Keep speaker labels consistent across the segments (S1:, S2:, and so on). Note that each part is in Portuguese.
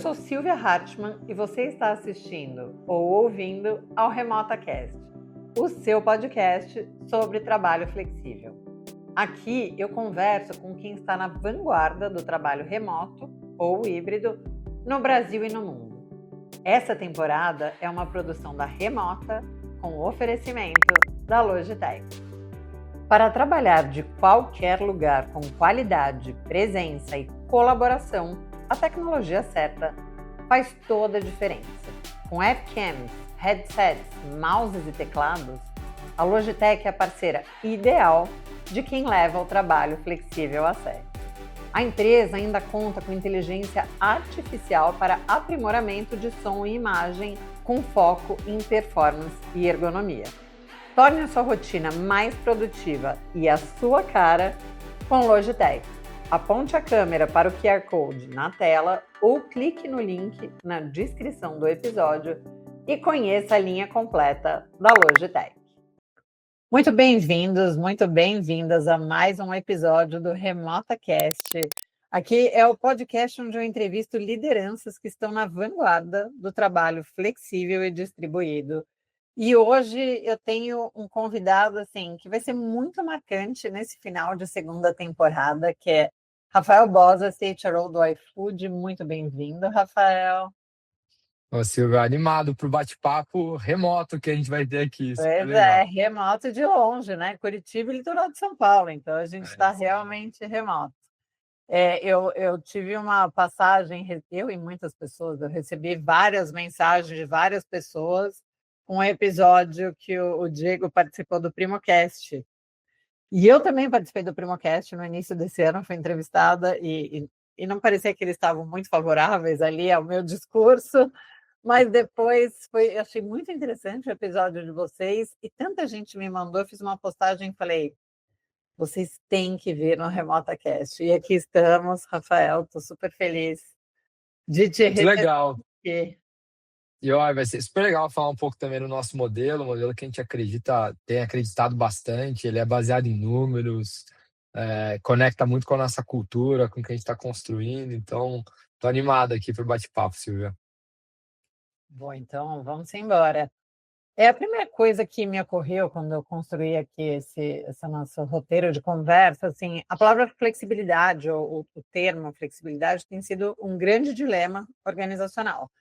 S1: sou Silvia Hartmann e você está assistindo ou ouvindo ao RemotaCast, o seu podcast sobre trabalho flexível. Aqui eu converso com quem está na vanguarda do trabalho remoto ou híbrido no Brasil e no mundo. Essa temporada é uma produção da Remota com oferecimento da Logitech. Para trabalhar de qualquer lugar com qualidade, presença e colaboração, a tecnologia certa faz toda a diferença. Com webcams, headsets, mouses e teclados, a Logitech é a parceira ideal de quem leva o trabalho flexível a sério. A empresa ainda conta com inteligência artificial para aprimoramento de som e imagem com foco em performance e ergonomia. Torne a sua rotina mais produtiva e a sua cara com Logitech. Aponte a câmera para o QR Code na tela ou clique no link na descrição do episódio e conheça a linha completa da Logitech. Muito bem-vindos, muito bem-vindas a mais um episódio do RemotaCast. Aqui é o podcast onde eu entrevisto lideranças que estão na vanguarda do trabalho flexível e distribuído. E hoje eu tenho um convidado assim que vai ser muito marcante nesse final de segunda temporada, que é Rafael Bosa, CHRO do iFood. Muito bem-vindo, Rafael.
S2: Ô, Silvia, animado para o bate-papo remoto que a gente vai ter aqui.
S1: Pois é, remoto de longe, né? Curitiba e litoral de São Paulo, então a gente está realmente remoto. Eu tive uma passagem, eu e muitas pessoas, eu recebi várias mensagens de várias pessoas, um episódio que o Diego participou do PrimoCast. E eu também participei do PrimoCast no início desse ano, fui entrevistada e não parecia que eles estavam muito favoráveis ali ao meu discurso, mas depois eu achei muito interessante o episódio de vocês e tanta gente me mandou, eu fiz uma postagem e falei, vocês têm que vir no RemotaCast. E aqui estamos, Rafael, estou super feliz de te receber.
S2: Legal. E ó, vai ser super legal falar um pouco também do nosso modelo, que a gente tem acreditado bastante, ele é baseado em números, conecta muito com a nossa cultura, com o que a gente está construindo, então estou animado aqui para o bate-papo, Silvia.
S1: Bom, então vamos embora. A primeira coisa que me ocorreu quando eu construí aqui esse nosso roteiro de conversa, assim, a palavra flexibilidade, ou o termo flexibilidade, tem sido um grande dilema organizacional.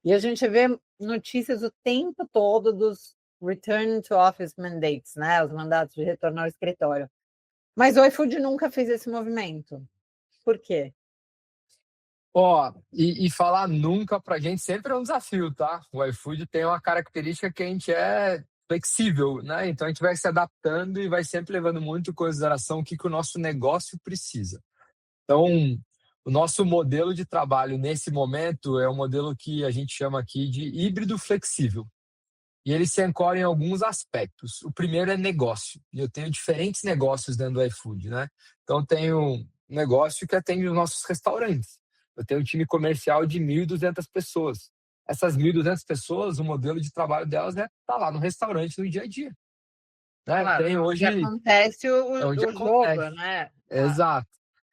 S1: E a gente vê notícias o tempo todo dos return to office mandates, né? Os mandatos de retorno ao escritório. Mas o iFood nunca fez esse movimento. Por quê?
S2: E falar nunca pra gente sempre é um desafio, tá? O iFood tem uma característica que a gente é flexível, né? Então a gente vai se adaptando e vai sempre levando muito em consideração o que o nosso negócio precisa. Então, o nosso modelo de trabalho nesse momento é um modelo que a gente chama aqui de híbrido flexível. E ele se ancora em alguns aspectos. O primeiro é negócio. E eu tenho diferentes negócios dentro do iFood, né? Então, eu tenho um negócio que atende os nossos restaurantes. Eu tenho um time comercial de 1.200 pessoas. Essas 1.200 pessoas, o modelo de trabalho delas é estar lá no restaurante no dia a dia. Né?
S1: Claro,
S2: Tem hoje,
S1: onde acontece o jogo,
S2: acontece.
S1: né?
S2: Exato.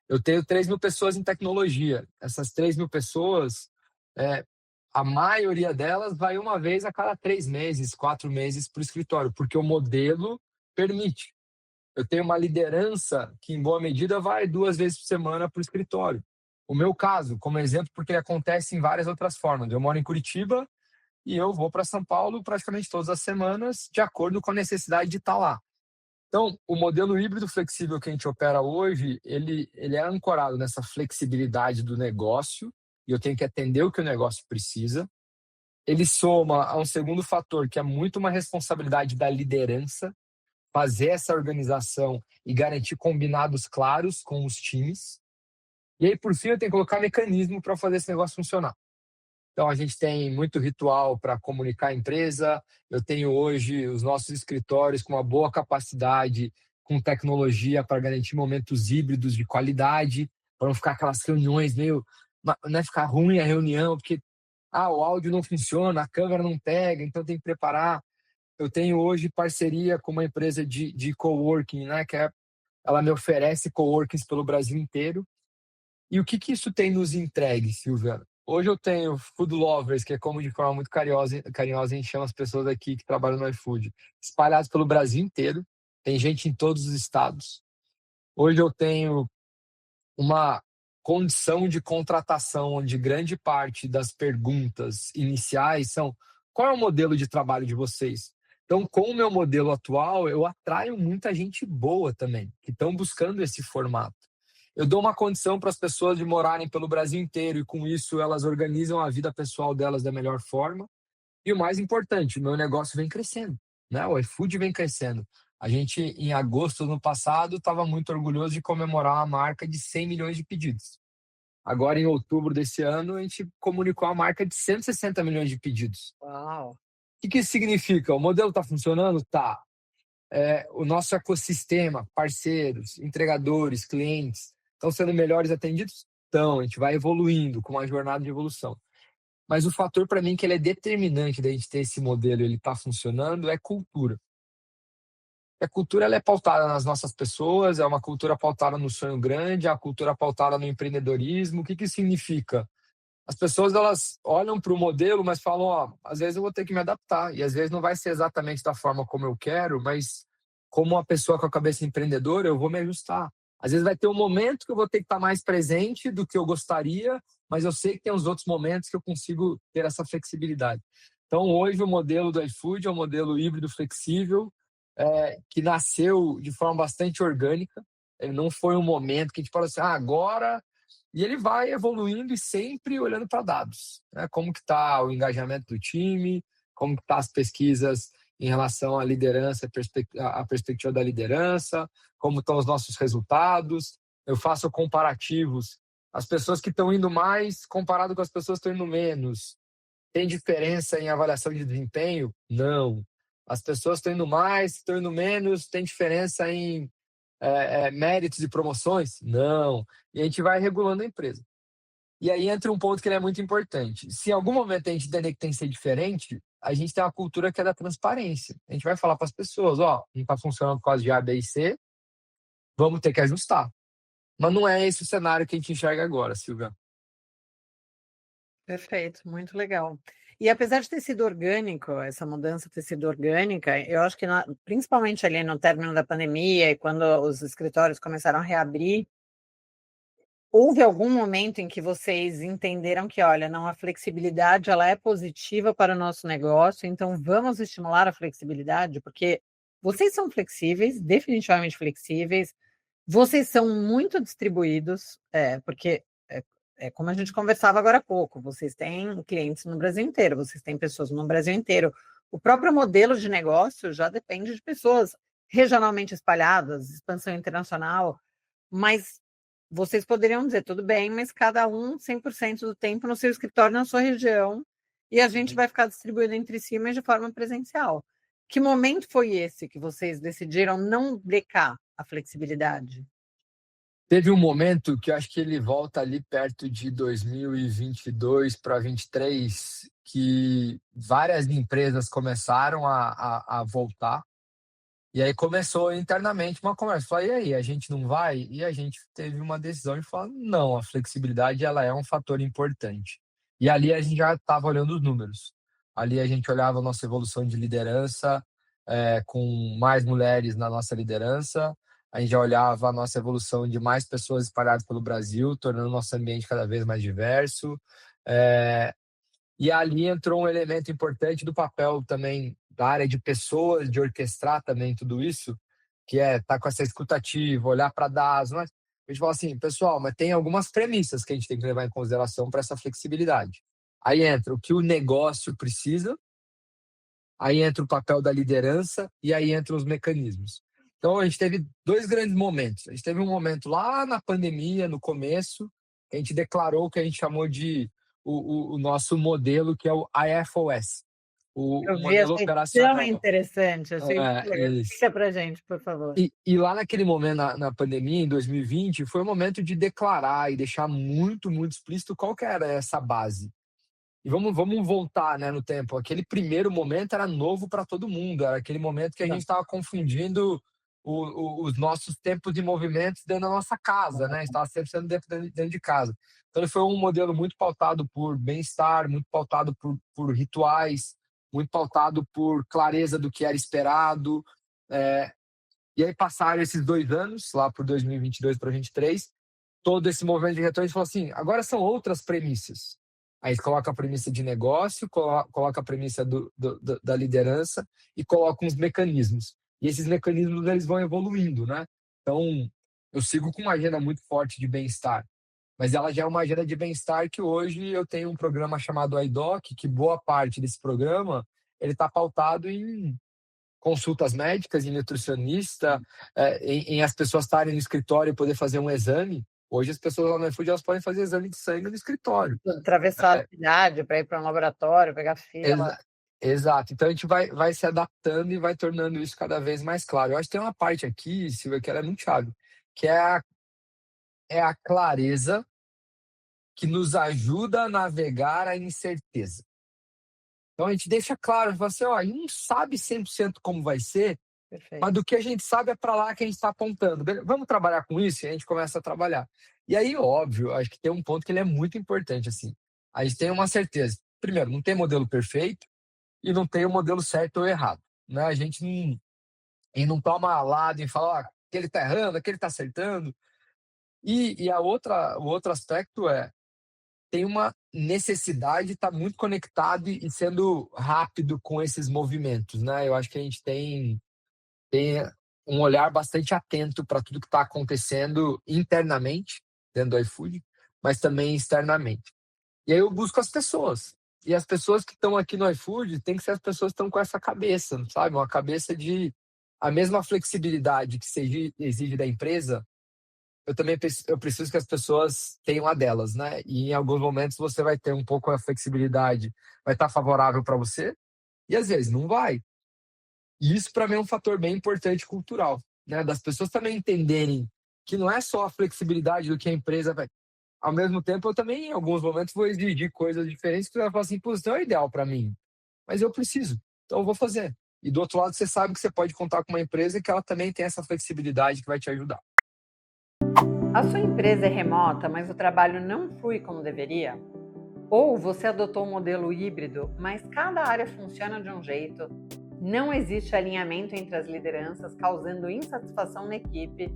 S2: Eu tenho 3.000 pessoas em tecnologia. Essas 3.000 pessoas, a maioria delas vai uma vez a cada 3 meses, 4 meses para o escritório, porque o modelo permite. Eu tenho uma liderança que, em boa medida, vai 2 vezes por semana para o escritório. O meu caso, como exemplo, porque ele acontece em várias outras formas. Eu moro em Curitiba e eu vou para São Paulo praticamente todas as semanas, de acordo com a necessidade de estar lá. Então, o modelo híbrido flexível que a gente opera hoje, ele é ancorado nessa flexibilidade do negócio, e eu tenho que atender o que o negócio precisa. Ele soma a um segundo fator, que é muito uma responsabilidade da liderança, fazer essa organização e garantir combinados claros com os times. E aí, por fim, eu tenho que colocar mecanismo para fazer esse negócio funcionar. Então, a gente tem muito ritual para comunicar a empresa. Eu tenho hoje os nossos escritórios com uma boa capacidade, com tecnologia para garantir momentos híbridos de qualidade, para não ficar aquelas reuniões meio... Não é ficar ruim a reunião, porque o áudio não funciona, a câmera não pega, então tem que preparar. Eu tenho hoje parceria com uma empresa de coworking, né, ela me oferece coworkings pelo Brasil inteiro. E o que isso tem nos entregue, Silvia? Hoje eu tenho food lovers, que é como de forma muito carinhosa a gente chama as pessoas aqui que trabalham no iFood, espalhados pelo Brasil inteiro. Tem gente em todos os estados. Hoje eu tenho uma condição de contratação onde grande parte das perguntas iniciais são: qual é o modelo de trabalho de vocês? Então, com o meu modelo atual, eu atraio muita gente boa também, que estão buscando esse formato. Eu dou uma condição para as pessoas de morarem pelo Brasil inteiro e, com isso, elas organizam a vida pessoal delas da melhor forma. E o mais importante, o meu negócio vem crescendo, né? O iFood vem crescendo. A gente, em agosto do ano passado, estava muito orgulhoso de comemorar a marca de 100 milhões de pedidos. Agora, em outubro desse ano, a gente comunicou a marca de 160 milhões de pedidos.
S1: Uau!
S2: O que isso significa? O modelo está funcionando? Tá. O nosso ecossistema, parceiros, entregadores, clientes, estão sendo melhores atendidos? Estão. A gente vai evoluindo com uma jornada de evolução. Mas o fator, para mim, que ele é determinante da gente ter esse modelo e ele está funcionando é cultura. A cultura ela é pautada nas nossas pessoas, é uma cultura pautada no sonho grande, é uma cultura pautada no empreendedorismo. O que isso significa? As pessoas elas olham para o modelo, mas falam: ó, às vezes eu vou ter que me adaptar, e às vezes não vai ser exatamente da forma como eu quero, mas como uma pessoa com a cabeça empreendedora, eu vou me ajustar. Às vezes vai ter um momento que eu vou ter que estar mais presente do que eu gostaria, mas eu sei que tem os outros momentos que eu consigo ter essa flexibilidade. Então, hoje, o modelo do iFood é um modelo híbrido flexível, que nasceu de forma bastante orgânica. Ele não foi um momento que a gente falou assim: agora... E ele vai evoluindo e sempre olhando para dados, né? Como que está o engajamento do time, como que tá as pesquisas em relação à liderança, a perspectiva da liderança, como estão os nossos resultados. Eu faço comparativos. As pessoas que estão indo mais comparado com as pessoas que estão indo menos. Tem diferença em avaliação de desempenho? Não. As pessoas estão indo mais, estão indo menos, tem diferença em méritos e promoções? Não. E a gente vai regulando a empresa. E aí entra um ponto que ele é muito importante. Se em algum momento a gente entender que tem que ser diferente, a gente tem uma cultura que é da transparência. A gente vai falar para as pessoas: ó, não está funcionando por causa de A, B e C, vamos ter que ajustar. Mas não é esse o cenário que a gente enxerga agora, Silvia.
S1: Perfeito, muito legal. E apesar de ter sido orgânico, essa mudança ter sido orgânica, eu acho que principalmente ali no término da pandemia e quando os escritórios começaram a reabrir, houve algum momento em que vocês entenderam que, olha, não, a flexibilidade ela é positiva para o nosso negócio, então vamos estimular a flexibilidade, porque vocês são flexíveis, definitivamente flexíveis, vocês são muito distribuídos, porque como a gente conversava agora há pouco, vocês têm clientes no Brasil inteiro, vocês têm pessoas no Brasil inteiro. O próprio modelo de negócio já depende de pessoas regionalmente espalhadas, expansão internacional, mas vocês poderiam dizer: tudo bem, mas cada um 100% do tempo no seu escritório, na sua região, e a gente vai ficar distribuído entre si, mas de forma presencial. Que momento foi esse que vocês decidiram não brecar a flexibilidade?
S2: Teve um momento que eu acho que ele volta ali perto de 2022 para 2023, que várias empresas começaram a voltar. E aí começou internamente uma conversa. Falei: e aí, a gente não vai? E a gente teve uma decisão de falar: não, a flexibilidade ela é um fator importante. E ali a gente já estava olhando os números. Ali a gente olhava a nossa evolução de liderança, com mais mulheres na nossa liderança. A gente já olhava a nossa evolução de mais pessoas espalhadas pelo Brasil, tornando o nosso ambiente cada vez mais diverso. E ali entrou um elemento importante do papel também da área de pessoas, de orquestrar também tudo isso, que é estar com essa escutativa, olhar para dados. Mas a gente fala assim: pessoal, mas tem algumas premissas que a gente tem que levar em consideração para essa flexibilidade. Aí entra o que o negócio precisa, aí entra o papel da liderança e aí entram os mecanismos. Então a gente teve dois grandes momentos. A gente teve um momento lá na pandemia, no começo, que a gente declarou o que a gente chamou de o nosso modelo, que é o IFOS,
S1: Eu
S2: o
S1: vi,
S2: modelo
S1: achei tão
S2: operacional.
S1: interessante, achei muito legal.
S2: Isso.
S1: Explica pra gente, por favor.
S2: E lá naquele momento, na pandemia, em 2020, foi o momento de declarar e deixar muito, muito explícito qual que era essa base. E vamos voltar, né, no tempo. Aquele primeiro momento era novo para todo mundo. Era aquele momento que a gente estava confundindo os nossos tempos de movimentos dentro da nossa casa, né? Estava sempre sendo dentro de casa. Então, ele foi um modelo muito pautado por bem-estar, muito pautado por rituais, muito pautado por clareza do que era esperado. E aí passaram esses 2 anos, lá por 2022 para 2023, todo esse movimento de retorno, e falou assim, agora são outras premissas. Aí coloca a premissa de negócio, coloca a premissa da liderança e coloca uns mecanismos. E esses mecanismos eles vão evoluindo, né? Então, eu sigo com uma agenda muito forte de bem-estar, mas ela já é uma agenda de bem-estar que hoje eu tenho um programa chamado iDoc, que boa parte desse programa ele está pautado em consultas médicas, em nutricionista, em as pessoas estarem no escritório e poder fazer um exame. Hoje as pessoas lá no iFood elas podem fazer exame de sangue no escritório.
S1: Atravessar a cidade para ir para um laboratório, pegar fila.
S2: Exato. Então a gente vai se adaptando e vai tornando isso cada vez mais claro. Eu acho que tem uma parte aqui, Silvia, que ela é muito chave, que é a clareza que nos ajuda a navegar a incerteza. Então a gente deixa claro, fala assim, ó, a gente não sabe 100% como vai ser,
S1: Perfeito.
S2: mas do que a gente sabe é para lá que a gente está apontando. Vamos trabalhar com isso? E a gente começa a trabalhar. E aí, óbvio, acho que tem um ponto que ele é muito importante, assim. A gente tem uma certeza. Primeiro, não tem modelo perfeito e não tem o modelo certo ou errado, né? A gente não toma lado e fala, ó, que ele está errando, que ele está acertando. E o outro aspecto tem uma necessidade de estar muito conectado e sendo rápido com esses movimentos, né? Eu acho que a gente tem um olhar bastante atento para tudo que está acontecendo internamente dentro do iFood, mas também externamente. E aí eu busco as pessoas. E as pessoas que estão aqui no iFood tem que ser as pessoas que estão com essa cabeça, sabe? Uma cabeça de a mesma flexibilidade que se exige da empresa, eu preciso que as pessoas tenham a delas, né? E em alguns momentos você vai ter um pouco a flexibilidade, vai estar favorável para você, e às vezes não vai. E isso, para mim, é um fator bem importante cultural, né? Das pessoas também entenderem que não é só a flexibilidade do que a empresa vai. Ao mesmo tempo, eu também, em alguns momentos, vou exigir coisas diferentes que você vai falar assim, pô, isso não é ideal para mim, mas eu preciso, então eu vou fazer. E do outro lado, você sabe que você pode contar com uma empresa que ela também tem essa flexibilidade que vai te ajudar.
S1: A sua empresa é remota, mas o trabalho não flui como deveria? Ou você adotou um modelo híbrido, mas cada área funciona de um jeito, não existe alinhamento entre as lideranças, causando insatisfação na equipe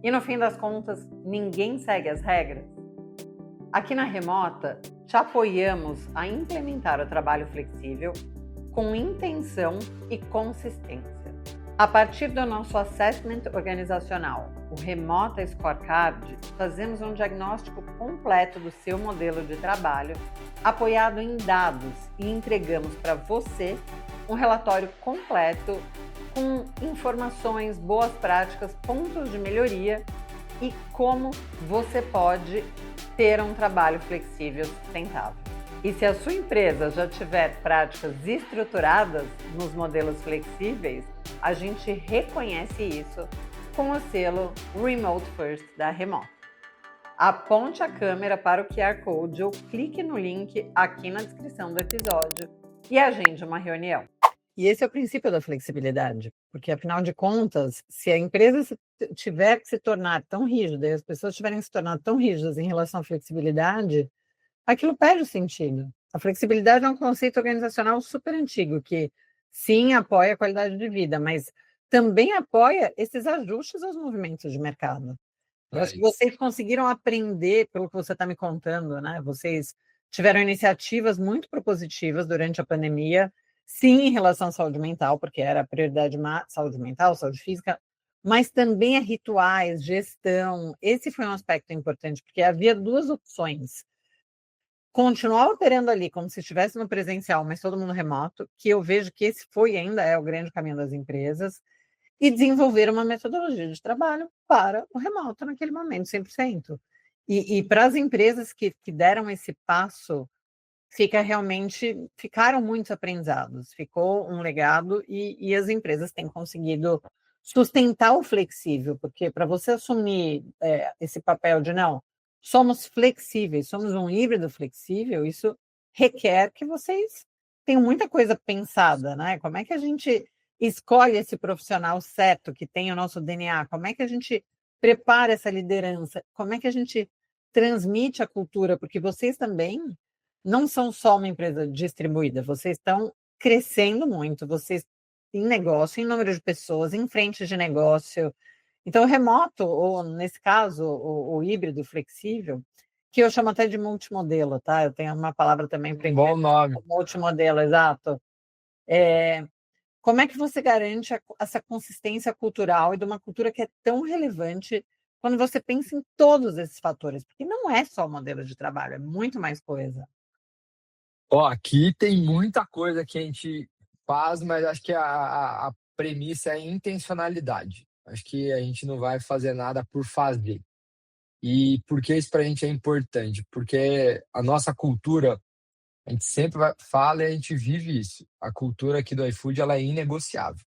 S1: e, no fim das contas, ninguém segue as regras? Aqui na Remota, te apoiamos a implementar o trabalho flexível com intenção e consistência. A partir do nosso assessment organizacional, o Remota Scorecard, fazemos um diagnóstico completo do seu modelo de trabalho, apoiado em dados, e entregamos para você um relatório completo com informações, boas práticas, pontos de melhoria e como você pode ter um trabalho flexível sustentável. E se a sua empresa já tiver práticas estruturadas nos modelos flexíveis, a gente reconhece isso com o selo Remote First da Remota. Aponte a câmera para o QR Code ou clique no link aqui na descrição do episódio e agende uma reunião. E esse é o princípio da flexibilidade, porque afinal de contas, se a empresa tiver que se tornar tão rígida e as pessoas tiverem que se tornar tão rígidas em relação à flexibilidade, aquilo perde o sentido. A flexibilidade é um conceito organizacional super antigo, que sim apoia a qualidade de vida, mas também apoia esses ajustes aos movimentos de mercado. Eu acho que vocês conseguiram aprender, pelo que você está me contando, né? Vocês tiveram iniciativas muito propositivas durante a pandemia, sim, em relação à saúde mental, porque era a prioridade saúde mental, saúde física, mas também a rituais, gestão. Esse foi um aspecto importante, porque havia duas opções. Continuar operando ali como se estivesse no presencial, mas todo mundo remoto, que eu vejo que esse foi e ainda é o grande caminho das empresas, e desenvolver uma metodologia de trabalho para o remoto naquele momento, 100%. E para as empresas que deram esse passo, ficaram muitos aprendizados, ficou um legado e as empresas têm conseguido sustentar o flexível, porque para você assumir esse papel de não, somos flexíveis, somos um híbrido flexível, isso requer que vocês tenham muita coisa pensada, né? Como é que a gente escolhe esse profissional certo que tem o nosso DNA? Como é que a gente prepara essa liderança? Como é que a gente transmite a cultura? Porque vocês também não são só uma empresa distribuída, vocês estão crescendo muito, vocês em negócio, em número de pessoas, em frente de negócio. Então, o remoto, ou nesse caso, o híbrido flexível, que eu chamo até de multimodelo, tá? Eu tenho uma palavra também para
S2: Bom nome.
S1: multimodelo, exato. Como é que você garante essa consistência cultural e de uma cultura que é tão relevante quando você pensa em todos esses fatores? Porque não é só o modelo de trabalho, é muito mais coisa.
S2: Ó, aqui tem muita coisa que a gente faz, mas acho que a premissa é intencionalidade. Acho que a gente não vai fazer nada por fazer. E por que isso para a gente é importante? Porque a nossa cultura, a gente sempre fala e a gente vive isso. A cultura aqui do iFood, ela é inegociável.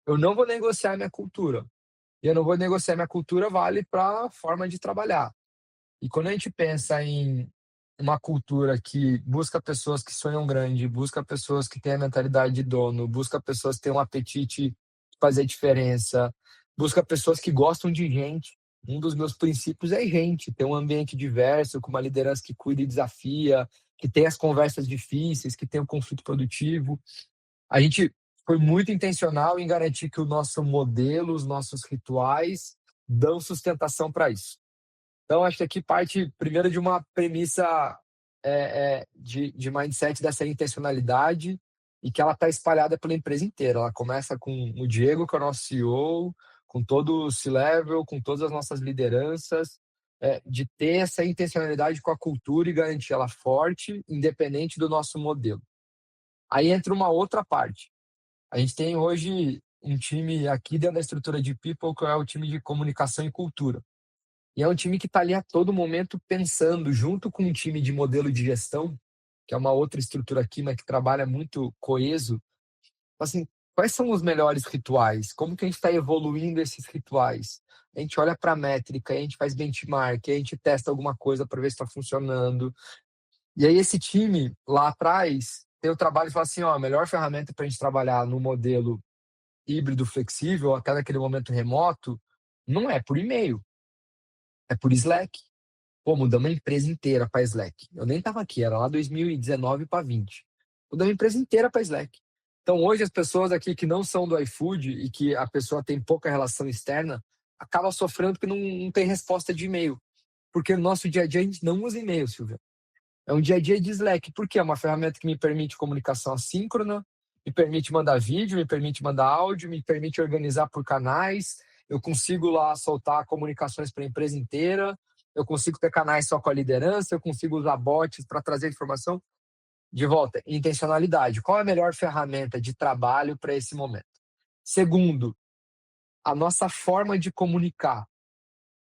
S2: Eu não vou negociar minha cultura. E eu não vou negociar minha cultura vale para a forma de trabalhar. E quando a gente pensa em uma cultura que busca pessoas que sonham grande, busca pessoas que têm a mentalidade de dono, busca pessoas que têm um apetite de fazer diferença, busca pessoas que gostam de gente. Um dos meus princípios é gente, ter um ambiente diverso, com uma liderança que cuida e desafia, que tem as conversas difíceis, que tem o conflito produtivo. A gente foi muito intencional em garantir que o nosso modelo, os nossos rituais dão sustentação para isso. Então, acho que aqui parte primeiro de uma premissa de mindset dessa intencionalidade e que ela está espalhada pela empresa inteira. Ela começa com o Diego, que é o nosso CEO, com todo o C-Level, com todas as nossas lideranças, de ter essa intencionalidade com a cultura e garantir ela forte, independente do nosso modelo. Aí entra uma outra parte. A gente tem hoje um time aqui dentro da estrutura de People, que é o time de comunicação e cultura. E é um time que está ali a todo momento pensando, junto com um time de modelo de gestão, que é uma outra estrutura aqui, mas que trabalha muito coeso, assim, quais são os melhores rituais? Como que a gente está evoluindo esses rituais? A gente olha para a métrica, a gente faz benchmark, a gente testa alguma coisa para ver se está funcionando. E aí esse time, lá atrás, tem o trabalho e fala assim, ó, a melhor ferramenta para a gente trabalhar no modelo híbrido flexível, até naquele momento remoto, não é por e-mail, é por Slack. Pô, mudamos a empresa inteira para Slack. Eu nem estava aqui, era lá 2019 para 20. Mudamos a empresa inteira para Slack. Então, hoje, as pessoas aqui que não são do iFood e que a pessoa tem pouca relação externa, acaba sofrendo porque não tem resposta de e-mail. Porque no nosso dia a dia a gente não usa e-mail, Silvia. É um dia a dia de Slack, porque é uma ferramenta que me permite comunicação assíncrona, me permite mandar vídeo, me permite mandar áudio, me permite organizar por canais. Eu consigo lá soltar comunicações para a empresa inteira. Eu consigo ter canais só com a liderança. Eu consigo usar bots para trazer informação. De volta, intencionalidade. Qual é a melhor ferramenta de trabalho para esse momento? Segundo, a nossa forma de comunicar.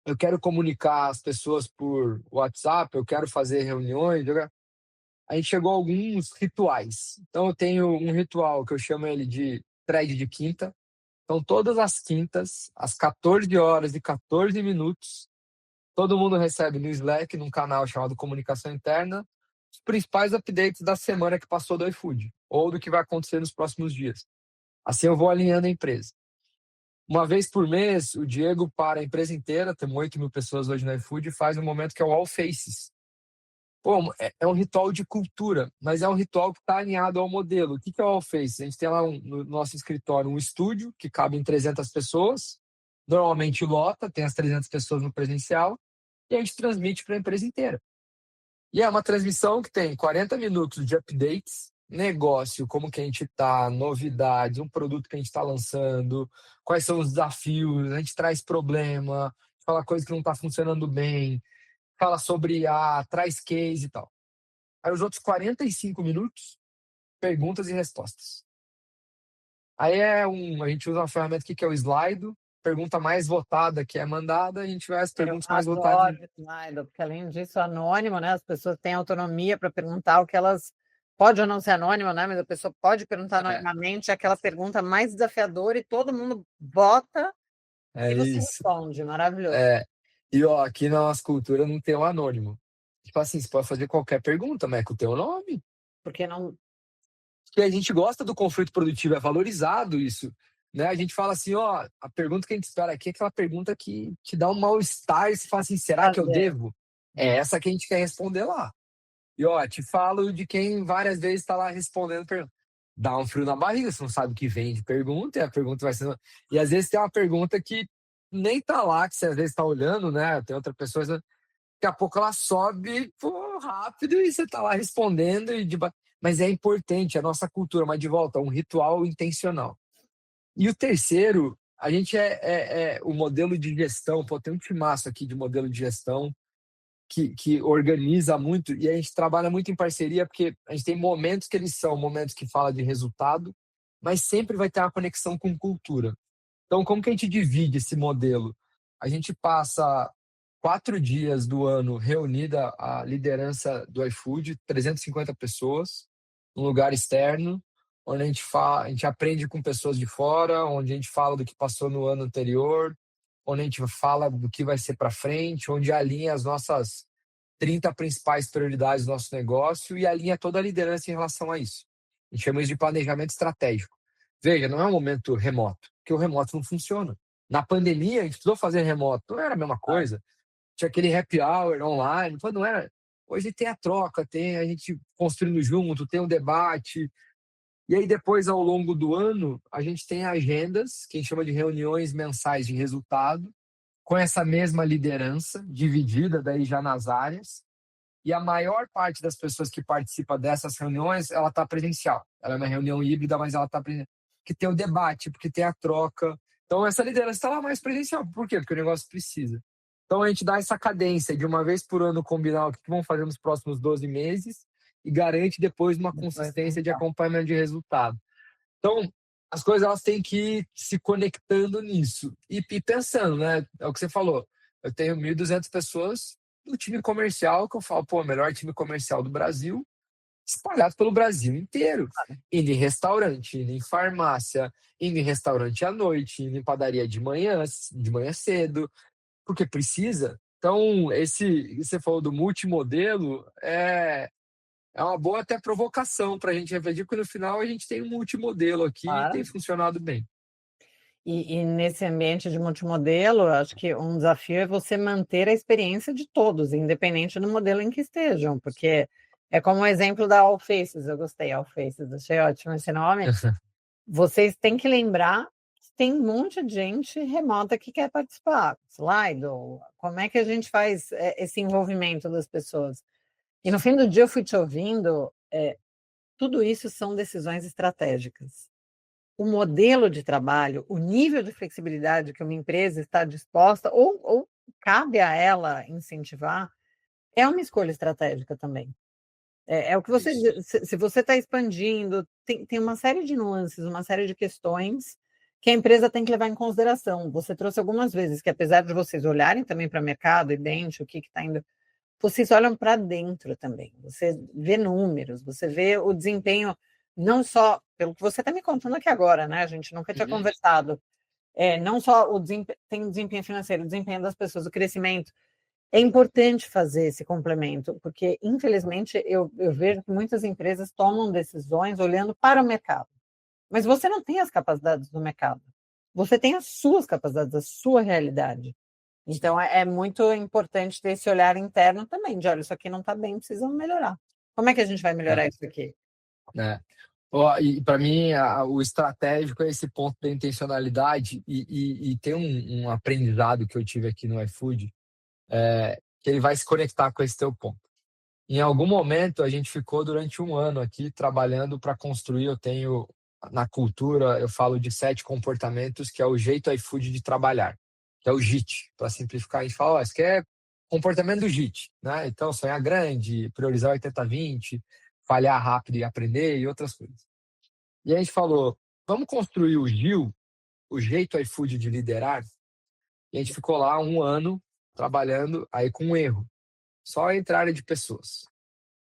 S2: Eu quero comunicar as pessoas por WhatsApp, eu quero fazer reuniões, a gente chegou a alguns rituais. Então, eu tenho um ritual que eu chamo ele de thread de quinta. Então, todas as quintas, às 14 horas e 14 minutos, todo mundo recebe no Slack, num canal chamado Comunicação Interna, os principais updates da semana que passou do iFood, ou do que vai acontecer nos próximos dias. Assim, eu vou alinhando a empresa. Uma vez por mês, o Diego para a empresa inteira, temos 8.000 pessoas hoje no iFood, e faz um momento que é o All Faces. Pô, é um ritual de cultura, mas é um ritual que está alinhado ao modelo. O que é o All Faces? A gente tem lá no nosso escritório um estúdio que cabe em 300 pessoas, normalmente lota, tem as 300 pessoas no presencial, e a gente transmite para a empresa inteira. E é uma transmissão que tem 40 minutos de updates, negócio, como que a gente está, novidades, um produto que a gente está lançando, quais são os desafios, a gente traz problema, fala coisa que não está funcionando bem, fala sobre traz case e tal. Aí os outros 45 minutos, perguntas e respostas. Aí a gente usa uma ferramenta aqui que é o Slido, pergunta mais votada que é mandada, a gente vai as
S1: Eu
S2: perguntas mais votadas.
S1: adoro Slido, porque além disso, anônimo, né? As pessoas têm autonomia para perguntar o que elas. Pode ou não ser anônimo, né? Mas a pessoa pode perguntar
S2: É,
S1: anonimamente aquela pergunta mais desafiadora e todo mundo vota
S2: é
S1: e você
S2: isso.
S1: responde. Maravilhoso.
S2: É, e ó, aqui na nossa cultura não tem o anônimo. Tipo assim, você pode fazer qualquer pergunta, mas é com o teu nome.
S1: Porque não.
S2: que a gente gosta do conflito produtivo, é valorizado isso, né? A gente fala assim, ó, a pergunta que a gente espera aqui é aquela pergunta que te dá um mal-estar e você fala assim, será que eu
S1: Fazer.
S2: devo? É essa que a gente quer responder lá. E ó, te falo de quem várias vezes está lá respondendo pergunta. Dá um frio na barriga, você não sabe o que vem de pergunta, e a pergunta vai sendo. E às vezes tem uma pergunta que nem tá lá, que você às vezes está olhando, né? Tem outra pessoa, daqui a pouco ela sobe pô, rápido e você tá lá respondendo. Mas é importante, a nossa cultura, mas de volta, um ritual intencional. E o terceiro, a gente é o modelo de gestão, pô, tem um timaço aqui de modelo de gestão que organiza muito e a gente trabalha muito em parceria porque a gente tem momentos que eles são momentos que fala de resultado, mas sempre vai ter uma conexão com cultura. Então, como que a gente divide esse modelo? A gente passa 4 dias do ano reunida a liderança do iFood, 350 pessoas, num lugar externo, onde a gente aprende com pessoas de fora, onde a gente fala do que passou no ano anterior, onde a gente fala do que vai ser para frente, onde alinha as nossas 30 principais prioridades do nosso negócio e alinha toda a liderança em relação a isso. A gente chama isso de planejamento estratégico. Veja, não é um momento remoto, porque o remoto não funciona. Na pandemia, a gente precisou fazer remoto, não era a mesma coisa. Tinha aquele happy hour online, não era. Hoje tem a troca, tem a gente construindo junto, tem um debate. E aí, depois, ao longo do ano, a gente tem agendas, que a gente chama de reuniões mensais de resultado, com essa mesma liderança, dividida daí já nas áreas. E a maior parte das pessoas que participa dessas reuniões, ela está presencial. Ela é uma reunião híbrida, mas ela está presencial. Porque tem o debate, porque tem a troca. Então, essa liderança está lá mais presencial. Por quê? Porque o negócio precisa. Então, a gente dá essa cadência de uma vez por ano combinar o que vamos fazer nos próximos 12 meses e garante depois uma consistência de acompanhamento de resultado. Então, as coisas elas têm que ir se conectando nisso. E pensando, né? É o que você falou. Eu tenho 1.200 pessoas do time comercial, que eu falo, pô, melhor time comercial do Brasil, espalhado pelo Brasil inteiro. Indo em restaurante, indo em farmácia, indo em restaurante à noite, indo em padaria de manhã cedo, porque precisa. Então, você falou do multimodelo, é uma boa até provocação para a gente refletir, porque no final a gente tem um multimodelo aqui e tem
S1: Claro.
S2: funcionado bem.
S1: E nesse ambiente de multimodelo, acho que um desafio é você manter a experiência de todos, independente do modelo em que estejam, porque é como o exemplo da All Faces, eu gostei, All Faces, achei ótimo esse nome. Vocês têm que lembrar que tem um monte de gente remota que quer participar. Slido, como é que a gente faz esse envolvimento das pessoas? E no fim do dia eu fui te ouvindo, tudo isso são decisões estratégicas. O modelo de trabalho, o nível de flexibilidade que uma empresa está disposta ou cabe a ela incentivar, é uma escolha estratégica também. É o que você
S2: Isso.
S1: diz, se você está expandindo, tem uma série de nuances, uma série de questões que a empresa tem que levar em consideração. Você trouxe algumas vezes que, apesar de vocês olharem também para o mercado e dentro, o que está indo, vocês olham para dentro também. Você vê números, você vê o desempenho, não só pelo que você está me contando aqui agora, né? A gente nunca tinha
S2: Uhum.
S1: conversado. Não só tem o desempenho financeiro, o desempenho das pessoas, o crescimento. É importante fazer esse complemento, porque, infelizmente, eu vejo que muitas empresas tomam decisões olhando para o mercado. Mas você não tem as capacidades do mercado. Você tem as suas capacidades, a sua realidade. Então, é muito importante ter esse olhar interno também, de olha, isso aqui não está bem, precisamos melhorar. Como é que a gente vai
S2: É,
S1: melhorar isso aqui?
S2: né? Ó, e para mim, o estratégico é esse ponto da intencionalidade e tem um aprendizado que eu tive aqui no iFood, que ele vai se conectar com esse teu ponto. Em algum momento, a gente ficou durante um ano aqui trabalhando para construir. Eu tenho, na cultura, eu falo de 7 comportamentos, que é o jeito iFood de trabalhar, que é o JIT. Para simplificar, a gente fala, ó, isso aqui é comportamento do JIT, né? Então, sonhar grande, priorizar 80-20, falhar rápido e aprender e outras coisas. E a gente falou, vamos construir o GIL, o jeito iFood de liderar, e a gente ficou lá um ano trabalhando aí com um erro. Só entre a área de pessoas,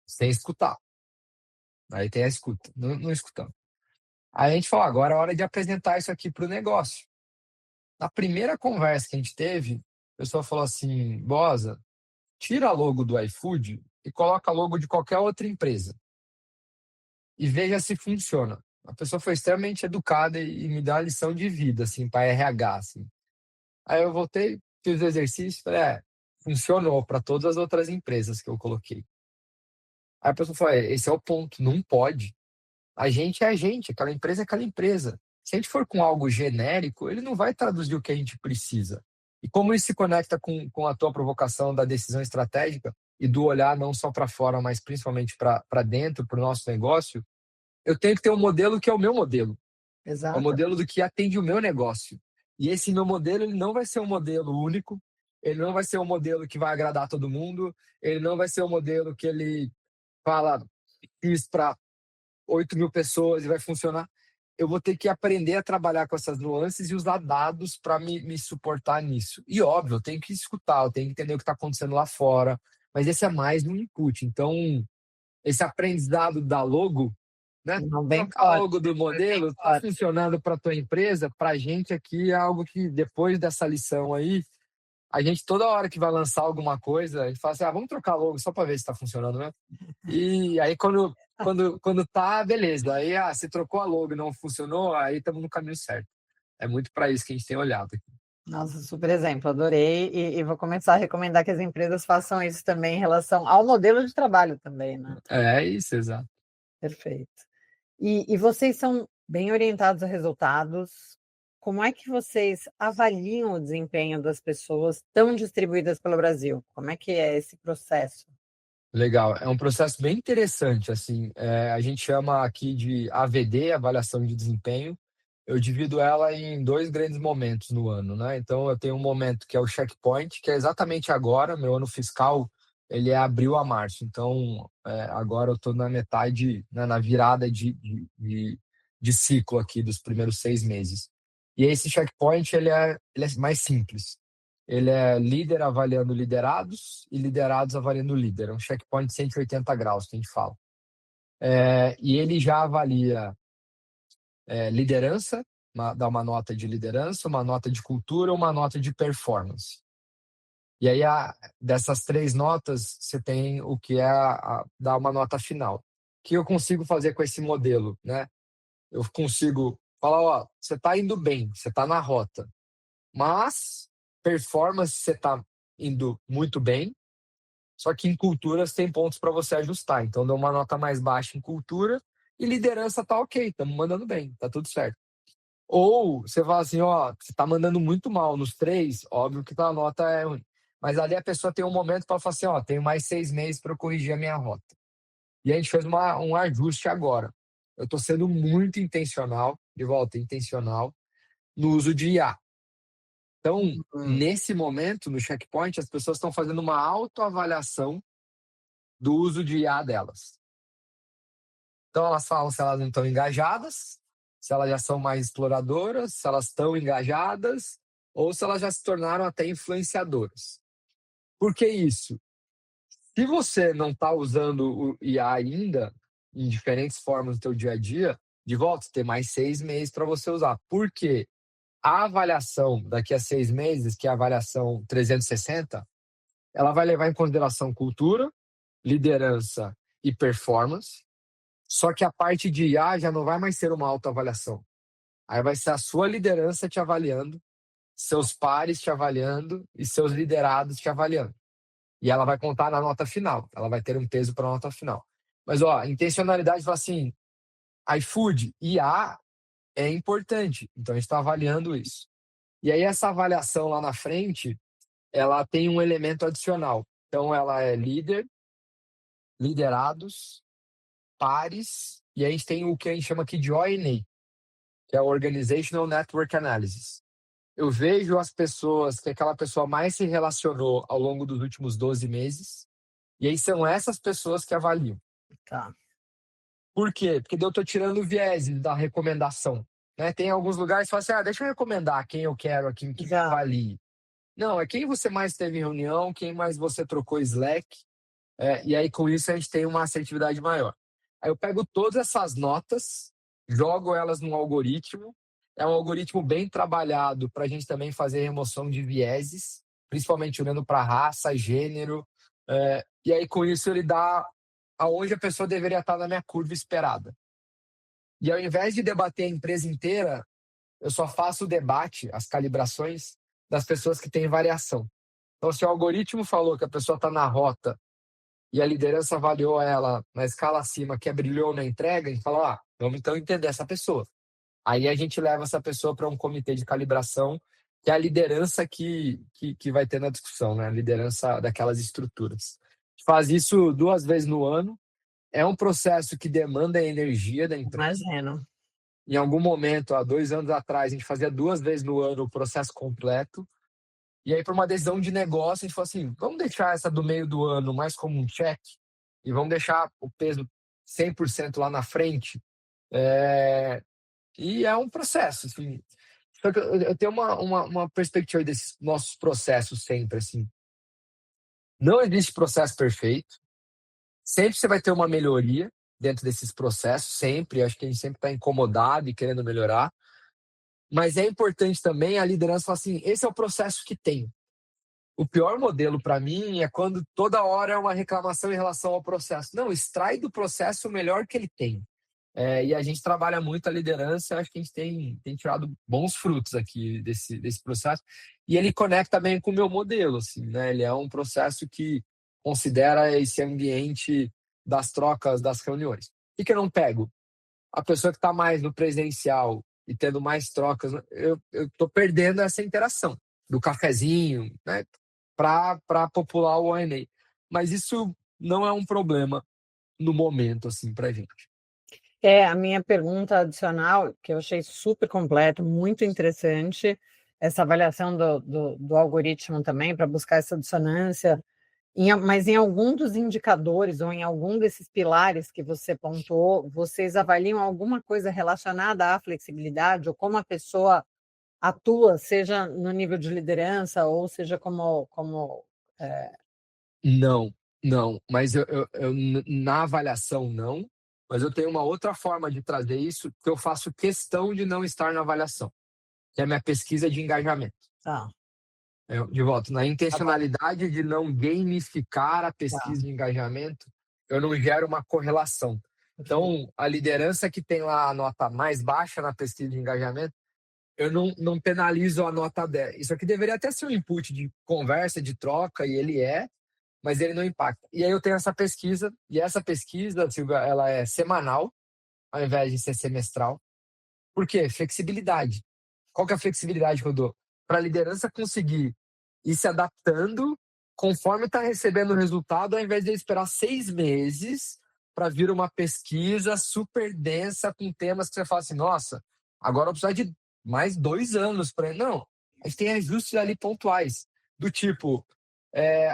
S2: sem escutar. Aí tem a escuta, não escutamos. Aí a gente falou, agora é hora de apresentar isso aqui para o negócio. Na primeira conversa que a gente teve, a pessoa falou assim, Bosa, tira a logo do iFood e coloca a logo de qualquer outra empresa. e veja se funciona. A pessoa foi extremamente educada e me deu uma lição de vida, assim, para RH, assim. Aí eu voltei, fiz o exercício, falei, funcionou para todas as outras empresas que eu coloquei. Aí a pessoa falou, esse é o ponto, não pode. A gente é a gente, aquela empresa é aquela empresa. Se a gente for com algo genérico, ele não vai traduzir o que a gente precisa. E como isso se conecta com a tua provocação da decisão estratégica e do olhar não só para fora, mas principalmente para dentro, para o nosso negócio, eu tenho que ter um modelo que é o meu modelo. É o
S1: Exato.
S2: modelo do que atende o meu negócio. E esse meu modelo, ele não vai ser um modelo único, ele não vai ser um modelo que vai agradar todo mundo, ele não vai ser um modelo que ele fala isso para 8.000 pessoas e vai funcionar. Eu vou ter que aprender a trabalhar com essas nuances e usar dados para me suportar nisso. E óbvio, eu tenho que escutar, eu tenho que entender o que está acontecendo lá fora, mas esse é mais um input. Então, esse aprendizado da logo, né?
S1: Não, bem
S2: Trocar a
S1: forte.
S2: logo do
S1: Foi bem
S2: modelo está
S1: forte.
S2: funcionando para a tua empresa, para a gente aqui é algo que depois dessa lição aí, a gente toda hora que vai lançar alguma coisa, a gente fala assim, vamos trocar a logo só para ver se está funcionando, né? E aí quando tá, beleza. Aí se trocou a logo e não funcionou, aí estamos no caminho certo. É muito para isso que a gente tem olhado.
S1: Nossa, super exemplo, adorei e vou começar a recomendar que as empresas façam isso também em relação ao modelo de trabalho também, né?
S2: É isso, exato.
S1: Perfeito. E vocês são bem orientados a resultados. Como é que vocês avaliam o desempenho das pessoas tão distribuídas pelo Brasil? Como é que é esse processo?
S2: Legal, é um processo bem interessante, assim, a gente chama aqui de AVD, avaliação de desempenho. Eu divido ela em dois grandes momentos no ano, né? Então, eu tenho um momento que é o checkpoint, que é exatamente agora, meu ano fiscal, ele é abril a março. Então, agora eu estou na metade, né, na virada de ciclo aqui dos primeiros 6 meses. E esse checkpoint, ele é mais simples. Ele é líder avaliando liderados e liderados avaliando líder. É um checkpoint de 180 graus, que a gente fala. E ele já avalia liderança, dá uma nota de liderança, uma nota de cultura, uma nota de performance. E aí, dessas 3 notas, você tem o que dar uma nota final. O que eu consigo fazer com esse modelo, né? Eu consigo falar, você está indo bem, você está na rota, mas performance você está indo muito bem, só que em culturas tem pontos para você ajustar. Então, dou uma nota mais baixa em cultura e liderança tá ok, estamos mandando bem, tá tudo certo. Ou você fala assim, você tá mandando muito mal nos 3, óbvio que a nota é ruim. Mas ali a pessoa tem um momento para falar assim, tenho mais 6 meses para corrigir a minha rota. E a gente fez um ajuste agora. Eu estou sendo muito intencional, de volta, intencional, no uso de IA. Então, nesse momento, no checkpoint, as pessoas estão fazendo uma autoavaliação do uso de IA delas. Então, elas falam se elas não estão engajadas, se elas já são mais exploradoras, se elas estão engajadas, ou se elas já se tornaram até influenciadoras. Por que isso? Se você não está usando o IA ainda, em diferentes formas do seu dia a dia, de volta, você tem mais 6 meses para você usar. Por quê? A avaliação daqui a 6 meses, que é a avaliação 360, ela vai levar em consideração cultura, liderança e performance. Só que a parte de IA já não vai mais ser uma autoavaliação. Aí vai ser a sua liderança te avaliando, seus pares te avaliando e seus liderados te avaliando. E ela vai contar na nota final. Ela vai ter um peso para a nota final. Mas, intencionalidade fala assim, iFood, IA é importante. Então, a gente está avaliando isso. E aí, essa avaliação lá na frente, ela tem um elemento adicional. Então, ela é líder, liderados, pares, e a gente tem o que a gente chama aqui de ONA, que é o Organizational Network Analysis. Eu vejo as pessoas que aquela pessoa mais se relacionou ao longo dos últimos 12 meses, e aí são essas pessoas que avaliam.
S1: Tá.
S2: Por quê? Porque eu estou tirando o viés da recomendação. Né? Tem alguns lugares que falam assim, deixa eu recomendar quem eu quero aqui, que me avalie. Não, é quem você mais teve em reunião, quem mais você trocou Slack, e aí com isso a gente tem uma assertividade maior. Aí eu pego todas essas notas, jogo elas num algoritmo, é um algoritmo bem trabalhado para a gente também fazer remoção de vieses, principalmente olhando para raça, gênero, e aí com isso ele dá aonde a pessoa deveria estar na minha curva esperada. E ao invés de debater a empresa inteira, eu só faço o debate, as calibrações das pessoas que têm variação. Então, se o algoritmo falou que a pessoa está na rota e a liderança avaliou ela na escala acima, que brilhou na entrega, a gente fala, vamos então entender essa pessoa. Aí a gente leva essa pessoa para um comitê de calibração, que é a liderança que vai ter na discussão, né? A liderança daquelas estruturas. A gente faz isso 2 vezes no ano. É um processo que demanda a energia da empresa.
S1: Imagino.
S2: Em algum momento, há 2 anos atrás, a gente fazia 2 vezes no ano o processo completo. E aí, por uma decisão de negócio, a gente falou assim, vamos deixar essa do meio do ano mais como um check e vamos deixar o peso 100% lá na frente. E é um processo, assim. Só que eu tenho uma perspectiva desses nossos processos sempre, assim. Não existe processo perfeito. Sempre você vai ter uma melhoria dentro desses processos, sempre. Acho que a gente sempre está incomodado e querendo melhorar. Mas é importante também a liderança falar assim, esse é o processo que tem. O pior modelo para mim é quando toda hora é uma reclamação em relação ao processo. Não, extrai do processo o melhor que ele tem. E a gente trabalha muito a liderança, acho que a gente tem tirado bons frutos aqui desse processo. E ele conecta bem com o meu modelo, assim, né? Ele é um processo que considera esse ambiente das trocas, das reuniões. O que eu não pego? A pessoa que está mais no presencial e tendo mais trocas, eu estou perdendo essa interação do cafezinho, né? Para popular o ONA. Mas isso não é um problema no momento, assim, para a gente.
S1: A minha pergunta adicional, que eu achei super completo, muito interessante, essa avaliação do algoritmo também, para buscar essa dissonância, mas em algum dos indicadores ou em algum desses pilares que você pontuou, vocês avaliam alguma coisa relacionada à flexibilidade ou como a pessoa atua, seja no nível de liderança ou seja como
S2: Não, não. Mas na avaliação, não. Mas eu tenho uma outra forma de trazer isso, que eu faço questão de não estar na avaliação, que é a minha pesquisa de engajamento.
S1: Tá.
S2: De volta, na intencionalidade de não gamificar a
S1: Tá.
S2: pesquisa de engajamento, eu não gero uma correlação. Então, a liderança que tem lá a nota mais baixa na pesquisa de engajamento, eu não penalizo a nota 10. Isso aqui deveria até ser um input de conversa, de troca, e ele mas ele não impacta. E aí eu tenho essa pesquisa, e essa pesquisa, Silvia, ela é semanal, ao invés de ser semestral. Por quê? Flexibilidade. Qual que é a flexibilidade que eu dou? Para a liderança conseguir ir se adaptando conforme está recebendo o resultado, ao invés de esperar 6 meses para vir uma pesquisa super densa com temas que você fala assim, nossa, agora eu preciso de mais 2 anos para... Não, a gente tem ajustes ali pontuais, do tipo,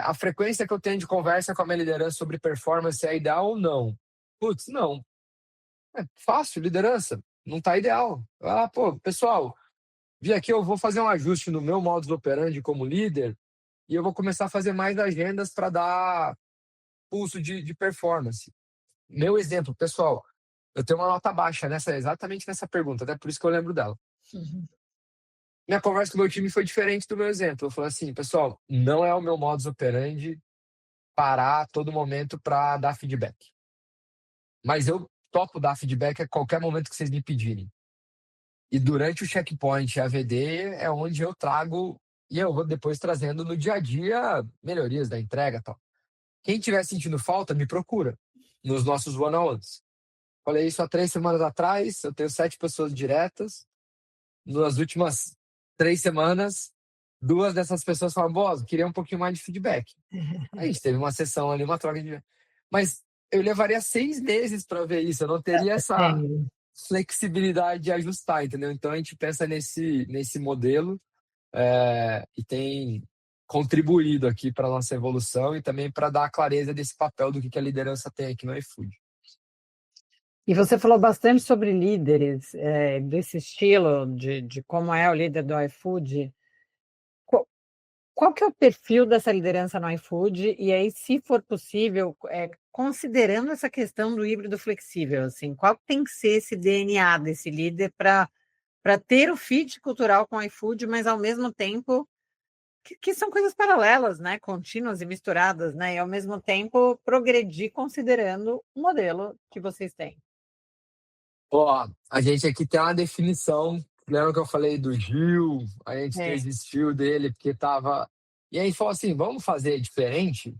S2: a frequência que eu tenho de conversa com a minha liderança sobre performance é ideal ou não? Putz, não. É fácil, liderança. Não está ideal. Pessoal, vi aqui, eu vou fazer um ajuste no meu modus operandi como líder e eu vou começar a fazer mais agendas para dar pulso de performance. Meu exemplo, pessoal, eu tenho uma nota baixa exatamente nessa pergunta, até por isso que eu lembro dela.
S1: Uhum.
S2: Minha conversa com o meu time foi diferente do meu exemplo. Eu falei assim, pessoal, não é o meu modus operandi parar a todo momento para dar feedback. Mas eu topo dar feedback a qualquer momento que vocês me pedirem. E durante o checkpoint AVD é onde eu trago, e eu vou depois trazendo no dia a dia melhorias da entrega e tal. Quem estiver sentindo falta, me procura nos nossos one-on-ones. Falei isso há 3 semanas atrás, eu tenho 7 pessoas diretas. Nas últimas 3 semanas, 2 dessas pessoas falaram, boss, queria um pouquinho mais de feedback. Aí a gente teve uma sessão ali, uma troca de... Mas eu levaria 6 meses para ver isso, eu não teria essa flexibilidade de ajustar, entendeu? Então a gente pensa nesse modelo e tem contribuído aqui para a nossa evolução e também para dar a clareza desse papel do que a liderança tem aqui no iFood.
S1: E você falou bastante sobre líderes, desse estilo de como é o líder do iFood. Qual que é o perfil dessa liderança no iFood? E aí, se for possível, considerando essa questão do híbrido flexível, assim, qual tem que ser esse DNA desse líder para ter o fit cultural com o iFood, mas ao mesmo tempo que são coisas paralelas, né? Contínuas e misturadas, né? E ao mesmo tempo progredir considerando o modelo que vocês têm.
S2: Ó, a gente aqui tem uma definição. Lembra que eu falei do Gil? A gente
S1: Sim.
S2: desistiu dele porque tava. E aí falou assim: vamos fazer diferente?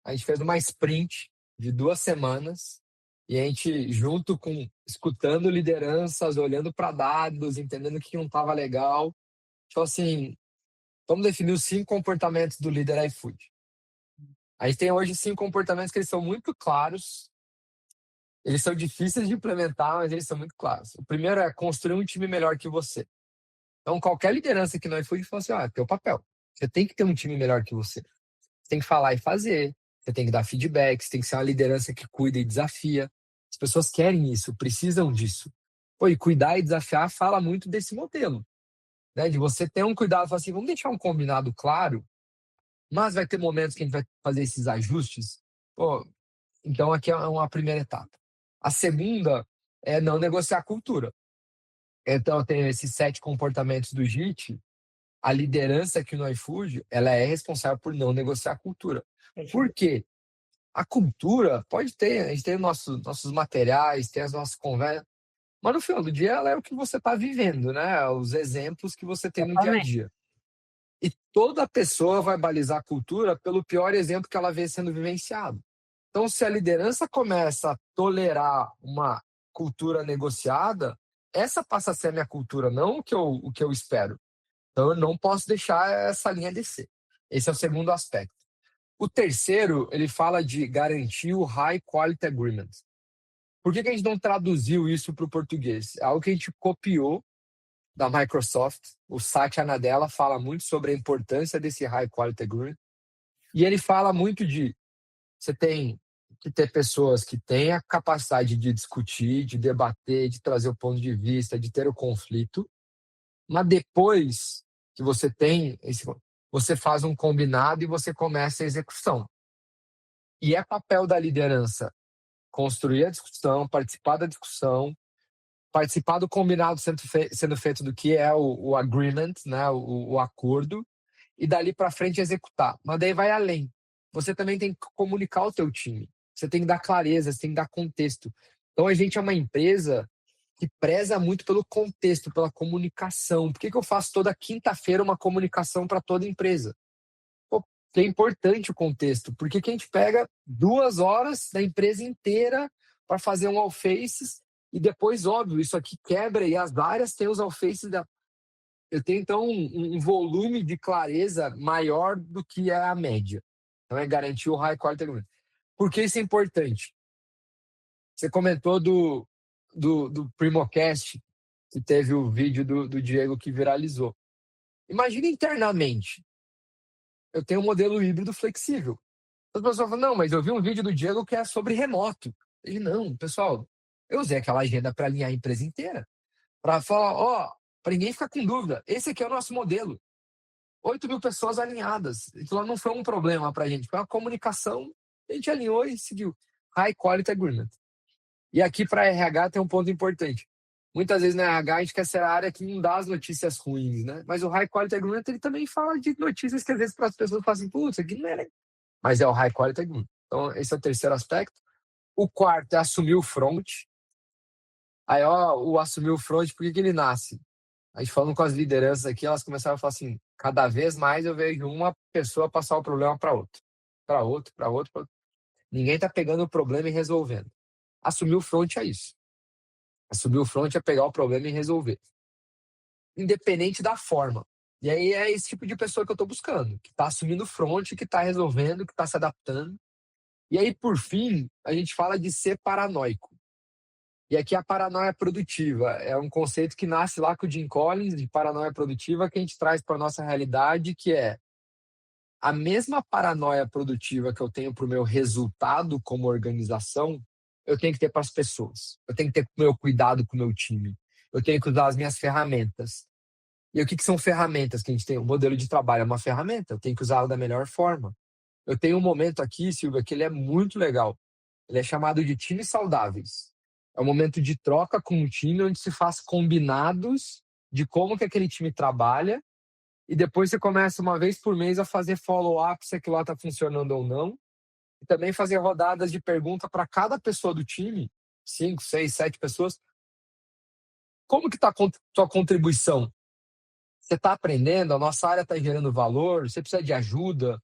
S2: A gente fez uma sprint de 2 semanas e a gente, junto com, escutando lideranças, olhando para dados, entendendo o que não estava legal, falou assim: vamos definir os 5 comportamentos do líder iFood. A gente tem hoje 5 comportamentos que eles são muito claros, eles são difíceis de implementar, mas eles são muito claros. O primeiro é construir um time melhor que você. Então, qualquer liderança que no iFood fala assim: é teu papel. Você tem que ter um time melhor que você. Você tem que falar e fazer. Você tem que dar feedback. Você tem que ser uma liderança que cuida e desafia. As pessoas querem isso, precisam disso. Pô, e cuidar e desafiar fala muito desse modelo, né? De você ter um cuidado, falar assim: vamos deixar um combinado claro, mas vai ter momentos que a gente vai fazer esses ajustes. Pô, então, aqui é uma primeira etapa. A segunda é não negociar a cultura. Então, tem esses 7 comportamentos do JIT. A liderança aqui no iFood, ela é responsável por não negociar a cultura. Por quê? A cultura pode ter, a gente tem nossos materiais, tem as nossas conversas, mas no final do dia ela é o que você está vivendo, né? Os exemplos que você tem no dia a
S1: Exatamente.
S2: dia. E toda pessoa vai balizar a cultura pelo pior exemplo que ela vê sendo vivenciado. Então, se a liderança começa a tolerar uma cultura negociada, essa passa a ser a minha cultura, não o que eu espero. Então, eu não posso deixar essa linha descer. Esse é o segundo aspecto. O terceiro, ele fala de garantir o High Quality Agreement. Por que a gente não traduziu isso para o português? É algo que a gente copiou da Microsoft. O Satya Nadella fala muito sobre a importância desse High Quality Agreement. E ele fala muito de você tem que ter pessoas que têm a capacidade de discutir, de debater, de trazer o ponto de vista, de ter o conflito, mas depois que você tem esse, você faz um combinado e você começa a execução. E é papel da liderança construir a discussão, participar da discussão, participar do combinado sendo feito do que é o agreement, né, o acordo, e dali para frente executar. Mas daí vai além. Você também tem que comunicar o teu time. Você tem que dar clareza, você tem que dar contexto. Então a gente é uma empresa que preza muito pelo contexto, pela comunicação. Por que eu faço toda quinta-feira uma comunicação para toda empresa? Pô, que é importante o contexto. Por que a gente pega 2 horas da empresa inteira para fazer um All-Faces e depois, óbvio, isso aqui quebra e as áreas têm os All-Faces da... Eu tenho, então, um volume de clareza maior do que é a média. Então, é garantir o high quality agreement. Por que isso é importante? Você comentou do Primocast, que teve o vídeo do Diego que viralizou. Imagina internamente, eu tenho um modelo híbrido flexível. As pessoas falam: não, mas eu vi um vídeo do Diego que é sobre remoto. Ele: não, pessoal, eu usei aquela agenda para alinhar a empresa inteira. Para falar: ó, para ninguém ficar com dúvida, esse aqui é o nosso modelo. 8.000 pessoas alinhadas. Então não foi um problema para a gente, foi uma comunicação, a gente alinhou e seguiu. High Quality Agreement. E aqui para RH tem um ponto importante. Muitas vezes na RH a gente quer ser a área que não dá as notícias ruins, né? Mas o High Quality Agreement ele também fala de notícias que às vezes para as pessoas falam assim: putz, aqui não é legal. Mas é o High Quality Agreement. Então esse é o terceiro aspecto. O quarto é assumir o front. Aí, ó, o assumir o front, por que ele nasce? A gente falando com as lideranças aqui, elas começaram a falar assim: cada vez mais eu vejo uma pessoa passar o problema para outro, para outro, para outro, pra outro. Ninguém está pegando o problema e resolvendo. Assumir o front é isso. Assumir o front é pegar o problema e resolver, independente da forma. E aí é esse tipo de pessoa que eu estou buscando, que está assumindo o front, que está resolvendo, que está se adaptando. E aí, por fim, a gente fala de ser paranoico. E aqui a paranoia produtiva é um conceito que nasce lá com o Jim Collins, de paranoia produtiva, que a gente traz para a nossa realidade, que é a mesma paranoia produtiva que eu tenho para o meu resultado como organização, eu tenho que ter para as pessoas. Eu tenho que ter o meu cuidado com o meu time. Eu tenho que usar as minhas ferramentas. E o que são ferramentas que a gente tem? O modelo de trabalho é uma ferramenta, eu tenho que usá-la da melhor forma. Eu tenho um momento aqui, Silvia, que ele é muito legal. Ele é chamado de times saudáveis. É um momento de troca com o time, onde se faz combinados de como que aquele time trabalha, e depois você começa uma vez por mês a fazer follow-up se aquilo lá está funcionando ou não, e também fazer rodadas de pergunta para cada pessoa do time, 5, 6, 7 pessoas, como que está a sua contribuição? Você está aprendendo? A nossa área está gerando valor? Você precisa de ajuda?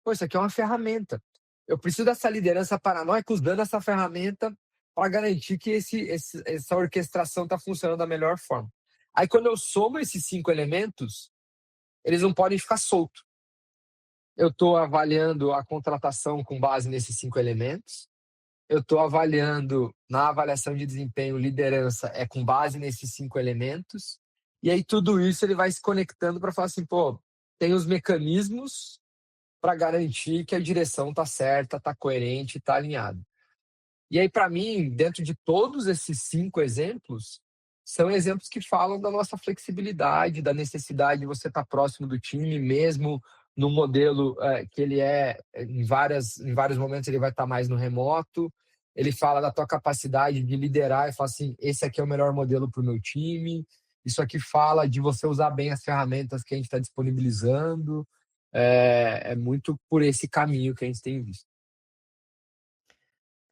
S2: Pô, isso aqui é uma ferramenta. Eu preciso dessa liderança paranoica usando essa ferramenta para garantir que essa orquestração está funcionando da melhor forma. Aí, quando eu somo esses 5 elementos, eles não podem ficar soltos. Eu estou avaliando a contratação com base nesses 5 elementos. Eu estou avaliando, na avaliação de desempenho, liderança é com base nesses 5 elementos. E aí, tudo isso ele vai se conectando para falar assim, pô, tem os mecanismos para garantir que a direção está certa, está coerente, está alinhada. E aí, para mim, dentro de todos esses 5 exemplos, são exemplos que falam da nossa flexibilidade, da necessidade de você estar próximo do time, mesmo no modelo que ele em vários momentos ele vai estar mais no remoto. Ele fala da tua capacidade de liderar e fala assim, esse aqui é o melhor modelo para o meu time. Isso aqui fala de você usar bem as ferramentas que a gente está disponibilizando. É muito por esse caminho que a gente tem visto.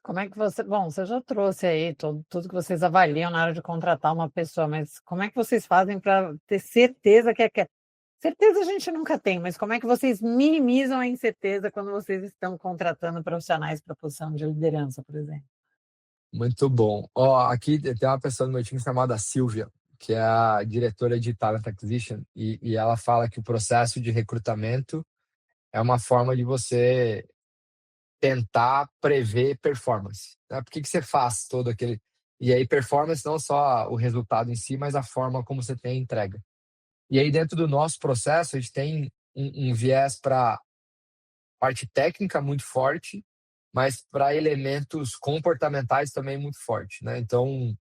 S1: Como é que você bom, você já trouxe aí tudo que vocês avaliam na hora de contratar uma pessoa, mas como é que vocês fazem para ter certeza que certeza a gente nunca tem, mas como é que vocês minimizam a incerteza quando vocês estão contratando profissionais para a posição de liderança, por exemplo?
S2: Muito bom. Ó, aqui tem uma pessoa no meu time chamada Silvia, que é a diretora de Talent Acquisition, e ela fala que o processo de recrutamento é uma forma de você tentar prever performance, né? Por que que você faz todo aquele... E aí, performance não só o resultado em si, mas a forma como você tem a entrega. E aí, dentro do nosso processo, a gente tem um viés para parte técnica muito forte, mas para elementos comportamentais também muito forte, né? Então,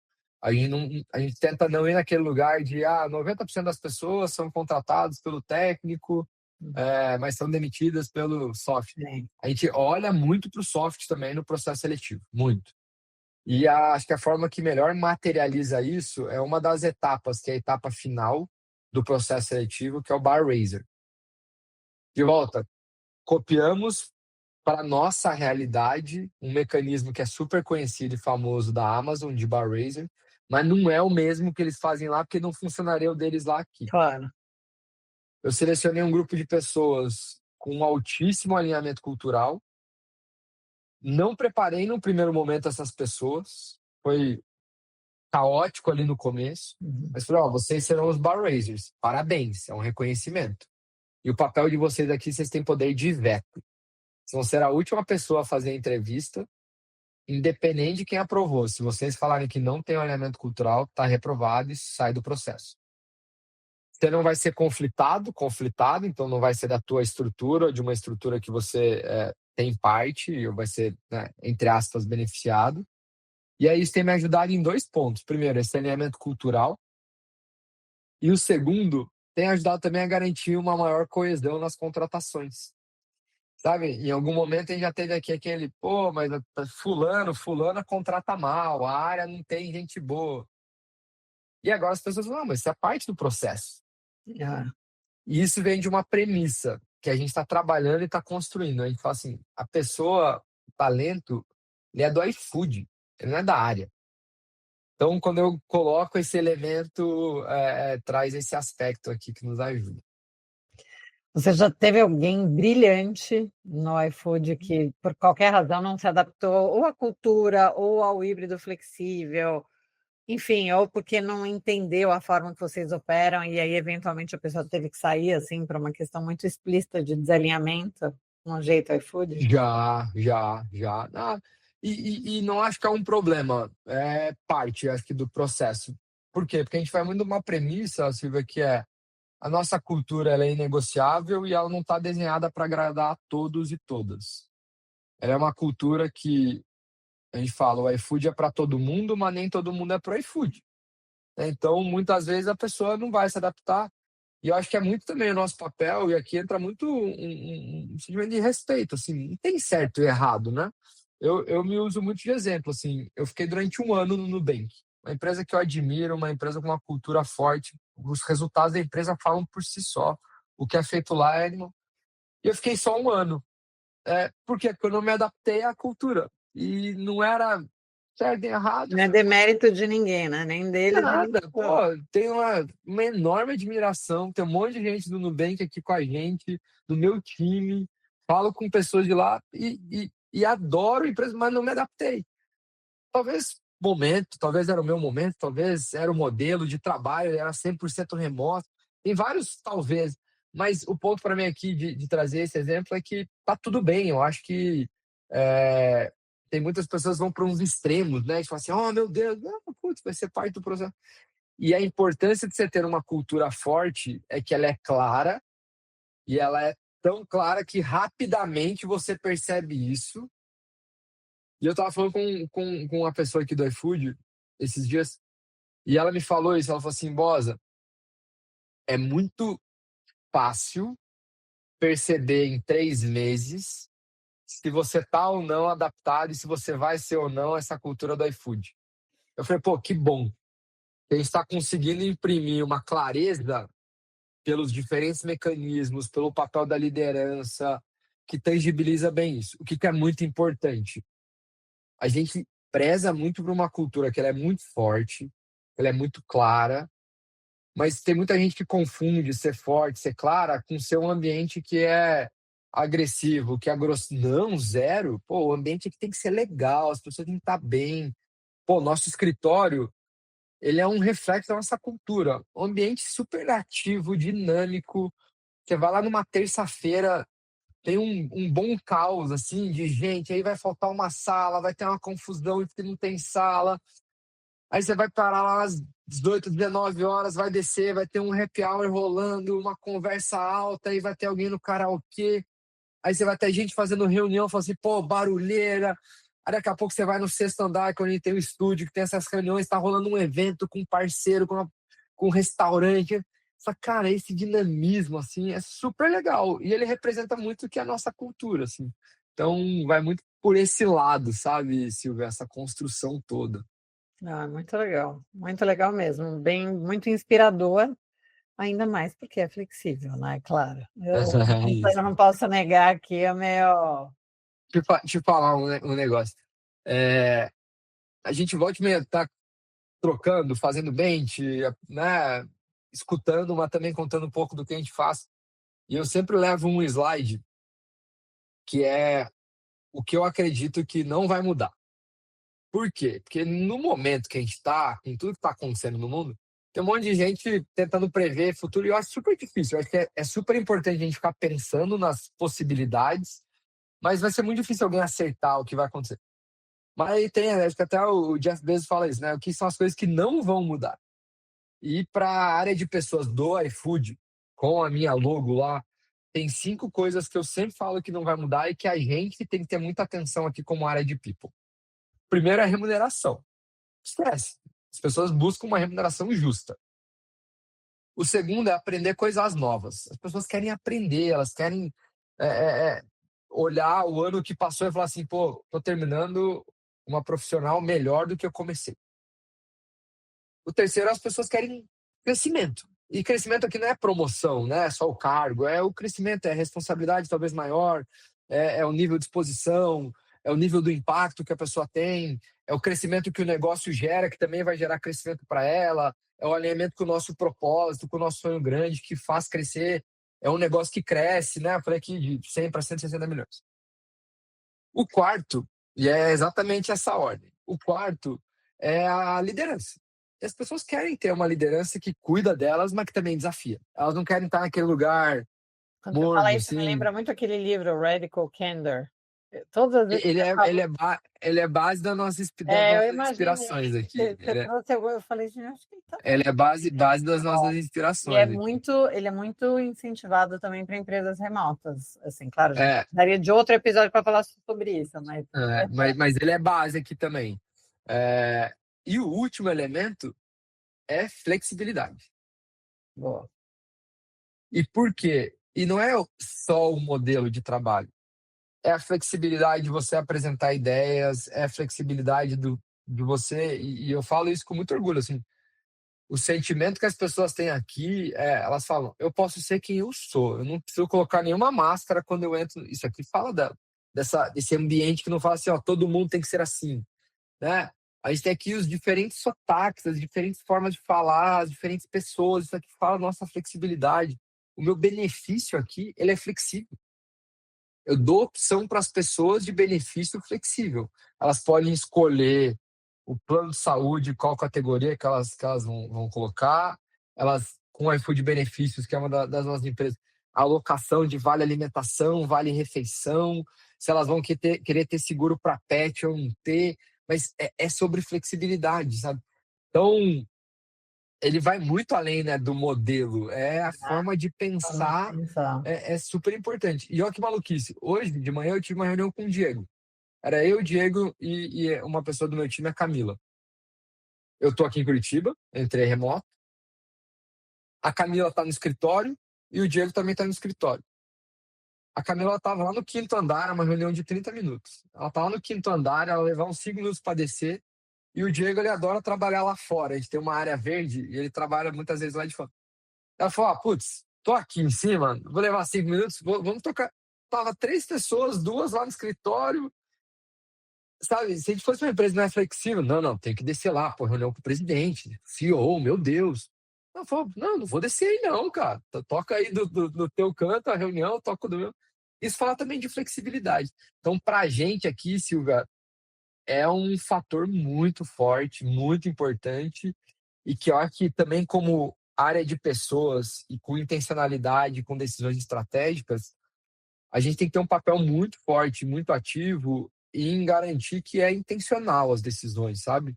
S2: a gente tenta não ir naquele lugar de 90% das pessoas são contratadas pelo técnico, mas são demitidas pelo soft.
S1: Sim.
S2: A gente olha muito para o soft também no processo seletivo, muito. E acho que a forma que melhor materializa isso é uma das etapas, que é a etapa final do processo seletivo, que é o bar raiser. De volta, copiamos para nossa realidade um mecanismo que é super conhecido e famoso da Amazon, de bar raiser, mas não é o mesmo que eles fazem lá, porque não funcionaria o deles lá aqui.
S1: Claro.
S2: Eu selecionei um grupo de pessoas com um altíssimo alinhamento cultural, não preparei no primeiro momento essas pessoas, foi caótico ali no começo,
S1: Uhum.
S2: mas falei, vocês serão os bar raisers, parabéns, é um reconhecimento. E o papel de vocês aqui, vocês têm poder de veto. Vocês vão ser a última pessoa a fazer a entrevista, independente de quem aprovou. Se vocês falarem que não tem alinhamento cultural, está reprovado e sai do processo. Você não vai ser conflitado, então não vai ser da tua estrutura, de uma estrutura que você tem parte, ou vai ser, né, entre aspas, beneficiado. E aí isso tem me ajudado em 2 pontos. Primeiro, esse alinhamento cultural. E o segundo, tem ajudado também a garantir uma maior coesão nas contratações. Sabe, em algum momento a gente já teve aqui aquele, pô, mas fulana contrata mal, a área não tem gente boa. E agora as pessoas falam, mas isso é parte do processo.
S1: Ah,
S2: E isso vem de uma premissa que a gente está trabalhando e está construindo. A gente fala assim, a pessoa, o talento, ele é do iFood, ele não é da área. Então, quando eu coloco esse elemento, traz esse aspecto aqui que nos ajuda.
S1: você já teve alguém brilhante no iFood que, por qualquer razão, não se adaptou ou à cultura ou ao híbrido flexível, enfim, ou porque não entendeu a forma que vocês operam e aí eventualmente a pessoa teve que sair, assim, para uma questão muito explícita de desalinhamento com o jeito iFood?
S2: Já. E não acho que é um problema, é parte, acho que, do processo. Por quê? Porque a gente vai muito uma premissa, Silvia, que é a nossa cultura ela é inegociável e ela não está desenhada para agradar a todos e todas. Ela é uma cultura que a gente fala, o iFood é para todo mundo, mas nem todo mundo é para o iFood. Então, muitas vezes a pessoa não vai se adaptar. E eu acho que é muito também o nosso papel, e aqui entra muito um sentimento de respeito, assim, não tem certo e errado, né? Eu me uso muito de exemplo, assim, eu fiquei durante 1 ano no Nubank, uma empresa que eu admiro, uma empresa com uma cultura forte, os resultados da empresa falam por si só, o que é feito lá é animal. E eu fiquei só 1 ano. Por quê? Porque eu não me adaptei à cultura. E não era certo nem errado.
S1: Não é demérito de ninguém, né? Nem dele, nem
S2: Nada,
S1: do
S2: pô,
S1: outro.
S2: tenho uma enorme admiração, tem um monte de gente do Nubank aqui com a gente, do meu time, falo com pessoas de lá e adoro a empresa, mas não me adaptei. Talvez era o meu momento, talvez era o modelo de trabalho, era 100% remoto, tem vários talvez, mas o ponto para mim aqui de trazer esse exemplo é que tá tudo bem, eu acho que é, tem muitas pessoas que vão para uns extremos, né, e falam assim, oh meu Deus, não, putz, vai ser parte do processo. E a importância de você ter uma cultura forte é que ela é clara, e ela é tão clara que rapidamente você percebe isso. E eu tava falando com uma pessoa aqui do iFood esses dias, e ela me falou isso, ela falou assim, Bosa, é muito fácil perceber em 3 meses se você tá ou não adaptado e se você vai ser ou não essa cultura do iFood. Eu falei, pô, que bom. A gente está conseguindo imprimir uma clareza pelos diferentes mecanismos, pelo papel da liderança, que tangibiliza bem isso. O que é muito importante? A gente preza muito por uma cultura que ela é muito forte, ela é muito clara, mas tem muita gente que confunde ser forte, ser clara, com ser um ambiente que é agressivo, que é grosso. Não, zero. Pô, o ambiente aqui tem que ser legal, as pessoas têm que estar bem. Pô, nosso escritório, ele é um reflexo da nossa cultura. Um ambiente super ativo, dinâmico. Você vai lá numa terça-feira, tem um bom caos, assim, de gente, aí vai faltar uma sala, vai ter uma confusão porque não tem sala. Aí você vai parar lá às 18, 19 horas, vai descer, vai ter um happy hour rolando, uma conversa alta, aí vai ter alguém no karaokê. Aí você vai ter gente fazendo reunião, falando assim, pô, barulheira. Aí daqui a pouco você vai no sexto andar, quando a gente tem um estúdio, que tem essas reuniões, tá rolando um evento com um parceiro, com um restaurante. Só, cara, esse dinamismo, assim, é super legal. E ele representa muito o que é a nossa cultura, assim. Então, vai muito por esse lado, sabe, Silvia? Essa construção toda.
S1: Ah, muito legal mesmo, bem, muito inspirador, ainda mais porque é flexível, né? Claro.
S2: É isso.
S1: Eu não posso negar que é meu.
S2: Deixa eu falar um negócio. É, a gente volta e meia tá trocando, fazendo bench, né? Escutando, mas também contando um pouco do que a gente faz. E eu sempre levo um slide que é o que eu acredito que não vai mudar. Por quê? Porque no momento que a gente está, com tudo que está acontecendo no mundo, tem um monte de gente tentando prever futuro e eu acho super difícil. Eu acho que é super importante a gente ficar pensando nas possibilidades, mas vai ser muito difícil alguém acertar o que vai acontecer. Mas aí tem, acho que até o Jeff Bezos fala isso, né? O que são as coisas que não vão mudar. E para a área de pessoas do iFood, com a minha logo lá, tem 5 coisas que eu sempre falo que não vai mudar e que a gente tem que ter muita atenção aqui como área de people. Primeiro é a remuneração. Esquece. As pessoas buscam uma remuneração justa. O segundo é aprender coisas novas. As pessoas querem aprender, elas querem é, é, é, olhar o ano que passou e falar assim, pô, tô terminando uma profissional melhor do que eu comecei. O terceiro, as pessoas querem crescimento. E crescimento aqui não é promoção, né? É só o cargo. É o crescimento, é a responsabilidade talvez maior, é o nível de exposição, é o nível do impacto que a pessoa tem, é o crescimento que o negócio gera, que também vai gerar crescimento para ela, é o alinhamento com o nosso propósito, com o nosso sonho grande, que faz crescer. É um negócio que cresce, né? Eu falei aqui de 100 para 160 milhões. O quarto, e é exatamente essa ordem, o quarto é a liderança. E as pessoas querem ter uma liderança que cuida delas, mas que também desafia. Elas não querem estar naquele lugar
S1: Quando você fala
S2: morno,
S1: isso, me
S2: assim.
S1: lembra muito aquele livro, Radical Candor. Todas as vezes que
S2: Ele
S1: você
S2: é, ele
S1: falou.
S2: é, ele é base das
S1: Eu
S2: nossas
S1: imaginei.
S2: inspirações aqui.
S1: Você trouxe alguma, eu falei, gente, acho que ele está
S2: Ele
S1: falando.
S2: é base das nossas
S1: E é
S2: inspirações aqui.
S1: muito, ele é muito incentivado também para empresas remotas. Assim, claro, a gente
S2: É,
S1: daria de outro episódio para falar sobre isso, mas
S2: mas ele é base aqui também. É, e o último elemento é flexibilidade.
S1: boa.
S2: E por quê? E não é só o modelo de trabalho. É a flexibilidade de você apresentar ideias, é a flexibilidade de você, e eu falo isso com muito orgulho, assim, o sentimento que as pessoas têm aqui, elas falam, eu posso ser quem eu sou, eu não preciso colocar nenhuma máscara quando eu entro, isso aqui fala desse ambiente que não fala assim, ó, todo mundo tem que ser assim, né? A gente tem aqui os diferentes sotaques, as diferentes formas de falar, as diferentes pessoas. Isso aqui fala nossa flexibilidade. O meu benefício aqui, ele é flexível. Eu dou opção para as pessoas de benefício flexível. Elas podem escolher o plano de saúde, qual categoria que elas vão colocar. Elas, com o iFood Benefícios, que é uma das nossas empresas, a alocação de vale alimentação, vale refeição, se elas vão querer ter seguro para pet ou não ter, mas é sobre flexibilidade, sabe? Então, ele vai muito além, né, do modelo. É a forma de
S1: Forma de
S2: pensar,
S1: pensar.
S2: é super importante. E olha que maluquice. Hoje, de manhã, eu tive uma reunião com o Diego. Era eu, o Diego e uma pessoa do meu time, a Camila. Eu tô aqui em Curitiba, entrei remoto. A Camila tá no escritório e o Diego também tá no escritório. A Camila estava lá no quinto andar, uma reunião de 30 minutos. Ela estava no quinto andar, ela levava uns 5 minutos para descer. E o Diego, ele adora trabalhar lá fora. A gente tem uma área verde e ele trabalha muitas vezes lá de fora. Ela falou: putz, tô aqui em cima, vou levar 5 minutos, vamos tocar. Tava 3 pessoas, 2 lá no escritório. Sabe, se a gente fosse uma empresa mais flexível, não, tem que descer lá, pô, reunião com o presidente, CEO, meu Deus. Ela falou: não vou descer aí não, cara. Toca aí do teu canto a reunião, toca do meu. Isso fala também de flexibilidade. Então, pra gente aqui, Silvia, é um fator muito forte, muito importante, e que eu acho que também como área de pessoas e com intencionalidade, com decisões estratégicas, a gente tem que ter um papel muito forte, muito ativo em garantir que é intencional as decisões, sabe?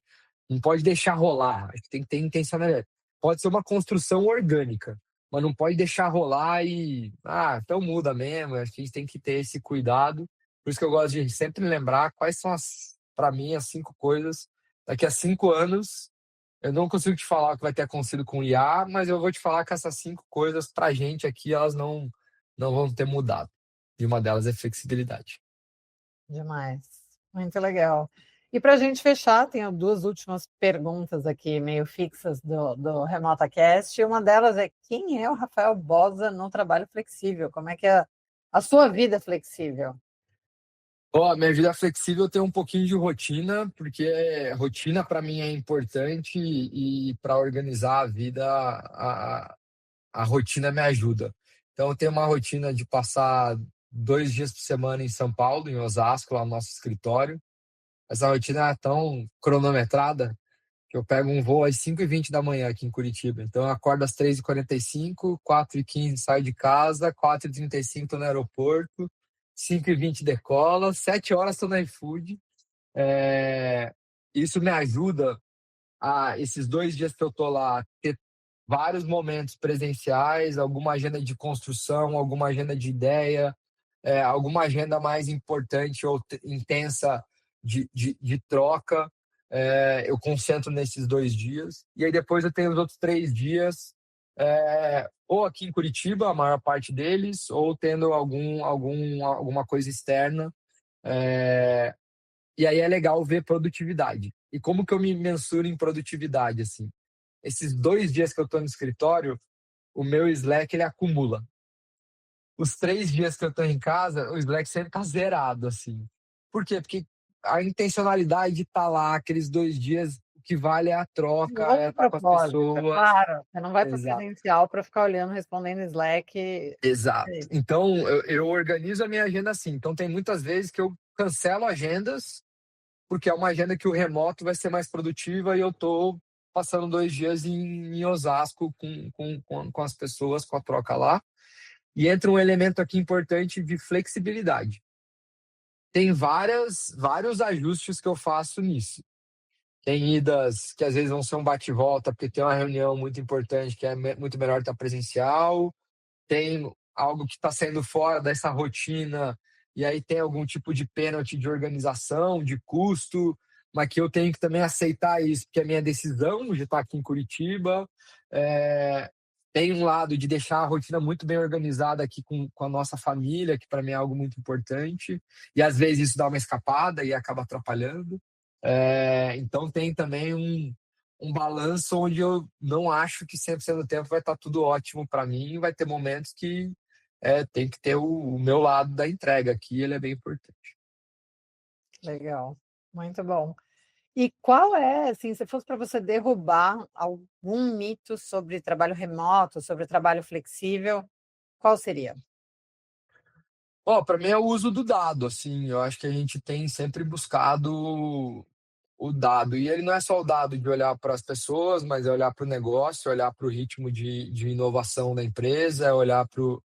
S2: Não pode deixar rolar, acho que tem que ter intencionalidade. Pode ser uma construção orgânica, mas não pode deixar rolar então muda mesmo. Acho que a gente tem que ter esse cuidado. Por isso que eu gosto de sempre lembrar quais são, para mim, as 5 coisas. Daqui a 5 anos, eu não consigo te falar o que vai ter acontecido com o IA, mas eu vou te falar que essas 5 coisas, pra gente aqui, elas não vão ter mudado. E uma delas é flexibilidade.
S1: Demais. Muito legal. E para a gente fechar, tenho duas últimas perguntas aqui, meio fixas do RemotaCast. Uma delas é: quem é o Rafael Bosa no trabalho flexível? Como é que é a sua vida flexível?
S2: Minha vida flexível tem um pouquinho de rotina, porque rotina para mim é importante e para organizar a vida, a rotina me ajuda. Então, eu tenho uma rotina de passar 2 dias por semana em São Paulo, em Osasco, lá no nosso escritório. Essa rotina é tão cronometrada que eu pego um voo às 5h20 da manhã aqui em Curitiba. Então, eu acordo às 3h45, 4h15 saio de casa, 4h35 estou no aeroporto, 5h20 decola, 7 horas estou no iFood. Isso me ajuda esses 2 dias que eu estou lá, ter vários momentos presenciais, alguma agenda de construção, alguma agenda de ideia, alguma agenda mais importante ou intensa de troca. Eu concentro nesses 2 dias. E aí depois eu tenho os outros 3 dias, ou aqui em Curitiba, a maior parte deles, ou tendo alguma coisa externa. E aí é legal ver produtividade. E como que eu me mensuro em produtividade, assim? Esses 2 dias que eu estou no escritório, o meu Slack, ele acumula. Os 3 dias que eu estou em casa, o Slack sempre está zerado, assim. Por quê? Porque a intencionalidade de estar lá, aqueles 2 dias, o que vale é a
S1: Um
S2: troca, é
S1: outro
S2: estar com as
S1: propósito, é
S2: pessoas.
S1: claro. Você não vai para o
S2: Exato.
S1: presencial para ficar olhando, respondendo Slack.
S2: Exato. Então, eu organizo a minha agenda assim. Então, tem muitas vezes que eu cancelo agendas, porque é uma agenda que o remoto vai ser mais produtiva e eu estou passando 2 dias em Osasco com as pessoas, com a troca lá. E entra um elemento aqui importante de flexibilidade. Tem vários ajustes que eu faço nisso. Tem idas que às vezes vão ser um bate-volta, porque tem uma reunião muito importante que é muito melhor estar presencial. Tem algo que está saindo fora dessa rotina, e aí tem algum tipo de pênalti de organização, de custo, mas que eu tenho que também aceitar isso, porque é minha decisão de estar aqui em Curitiba. Tem um lado de deixar a rotina muito bem organizada aqui com a nossa família, que para mim é algo muito importante, e às vezes isso dá uma escapada e acaba atrapalhando. Então tem também um balanço onde eu não acho que 100% do tempo vai estar tudo ótimo para mim. Vai ter momentos que tem que ter o meu lado da entrega aqui, ele é bem importante.
S1: Legal, muito bom. E qual é, assim, se fosse para você derrubar algum mito sobre trabalho remoto, sobre trabalho flexível, qual seria?
S2: Ó, para mim é o uso do dado, assim, eu acho que a gente tem sempre buscado o dado. E ele não é só o dado de olhar para as pessoas, mas é olhar para o negócio, olhar para o ritmo de inovação da empresa, é olhar para o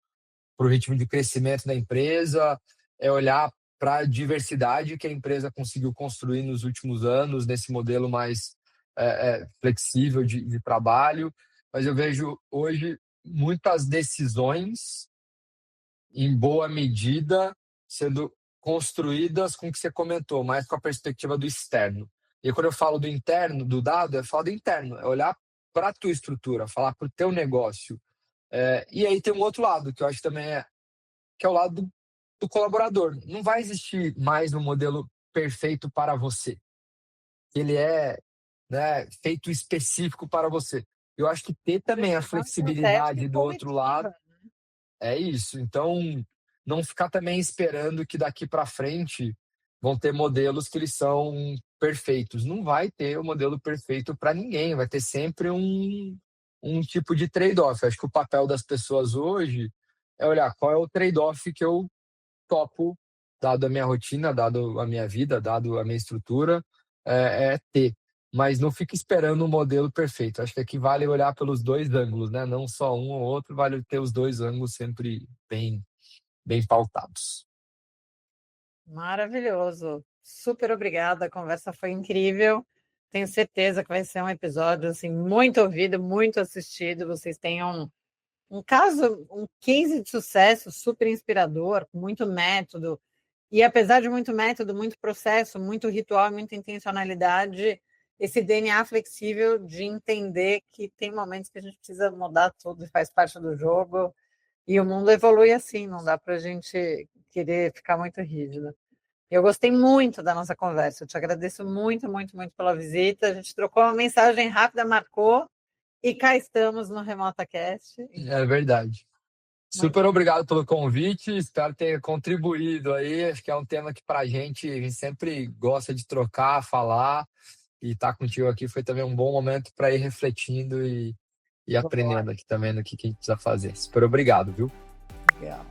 S2: ritmo de crescimento da empresa, é olhar para a diversidade que a empresa conseguiu construir nos últimos anos, nesse modelo mais flexível de trabalho. Mas eu vejo hoje muitas decisões, em boa medida, sendo construídas com o que você comentou, mais com a perspectiva do externo. E quando eu falo do interno, do dado, eu falo do interno, é olhar para a tua estrutura, falar para o teu negócio. E aí tem um outro lado, que eu acho também que é o lado do colaborador. Não vai existir mais um modelo perfeito para você. Ele é, né, feito específico para você. Eu acho que ter também a
S1: Uma estratégia
S2: flexibilidade do outro lado
S1: coletiva.
S2: é isso. Então, não ficar também esperando que daqui para frente vão ter modelos que eles são perfeitos. Não vai ter o modelo perfeito para ninguém. Vai ter sempre um tipo de trade-off. Acho que o papel das pessoas hoje é olhar qual é o trade-off que eu topo, dado a minha rotina, dado a minha vida, dado a minha estrutura, ter. Mas não fica esperando um modelo perfeito. Acho que aqui vale olhar pelos dois ângulos, né? Não só um ou outro, vale ter os dois ângulos sempre bem pautados.
S1: Maravilhoso. Super obrigada, a conversa foi incrível. Tenho certeza que vai ser um episódio assim muito ouvido, muito assistido. Vocês tenham um caso, um case de sucesso super inspirador, com muito método. E apesar de muito método, muito processo, muito ritual, muita intencionalidade, esse DNA flexível de entender que tem momentos que a gente precisa mudar tudo e faz parte do jogo. E o mundo evolui assim, não dá para a gente querer ficar muito rígido. Eu gostei muito da nossa conversa. Eu te agradeço muito, muito, muito pela visita. A gente trocou uma mensagem rápida, marcou, e cá estamos no RemotaCast.
S2: É verdade.
S1: Muito
S2: Super obrigado pelo convite, espero ter contribuído aí. Acho que é um tema que para a gente sempre gosta de trocar, falar, e estar contigo aqui foi também um bom momento para ir refletindo e
S1: boa.
S2: aprendendo aqui também no que a gente precisa fazer. Super obrigado, viu?
S1: Legal.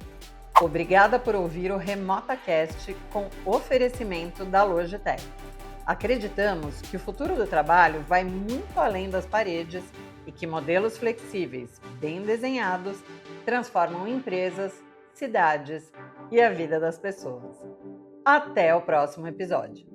S1: Obrigada por ouvir o RemotaCast com oferecimento da Logitech. Acreditamos que o futuro do trabalho vai muito além das paredes e que modelos flexíveis, bem desenhados, transformam empresas, cidades e a vida das pessoas. Até o próximo episódio!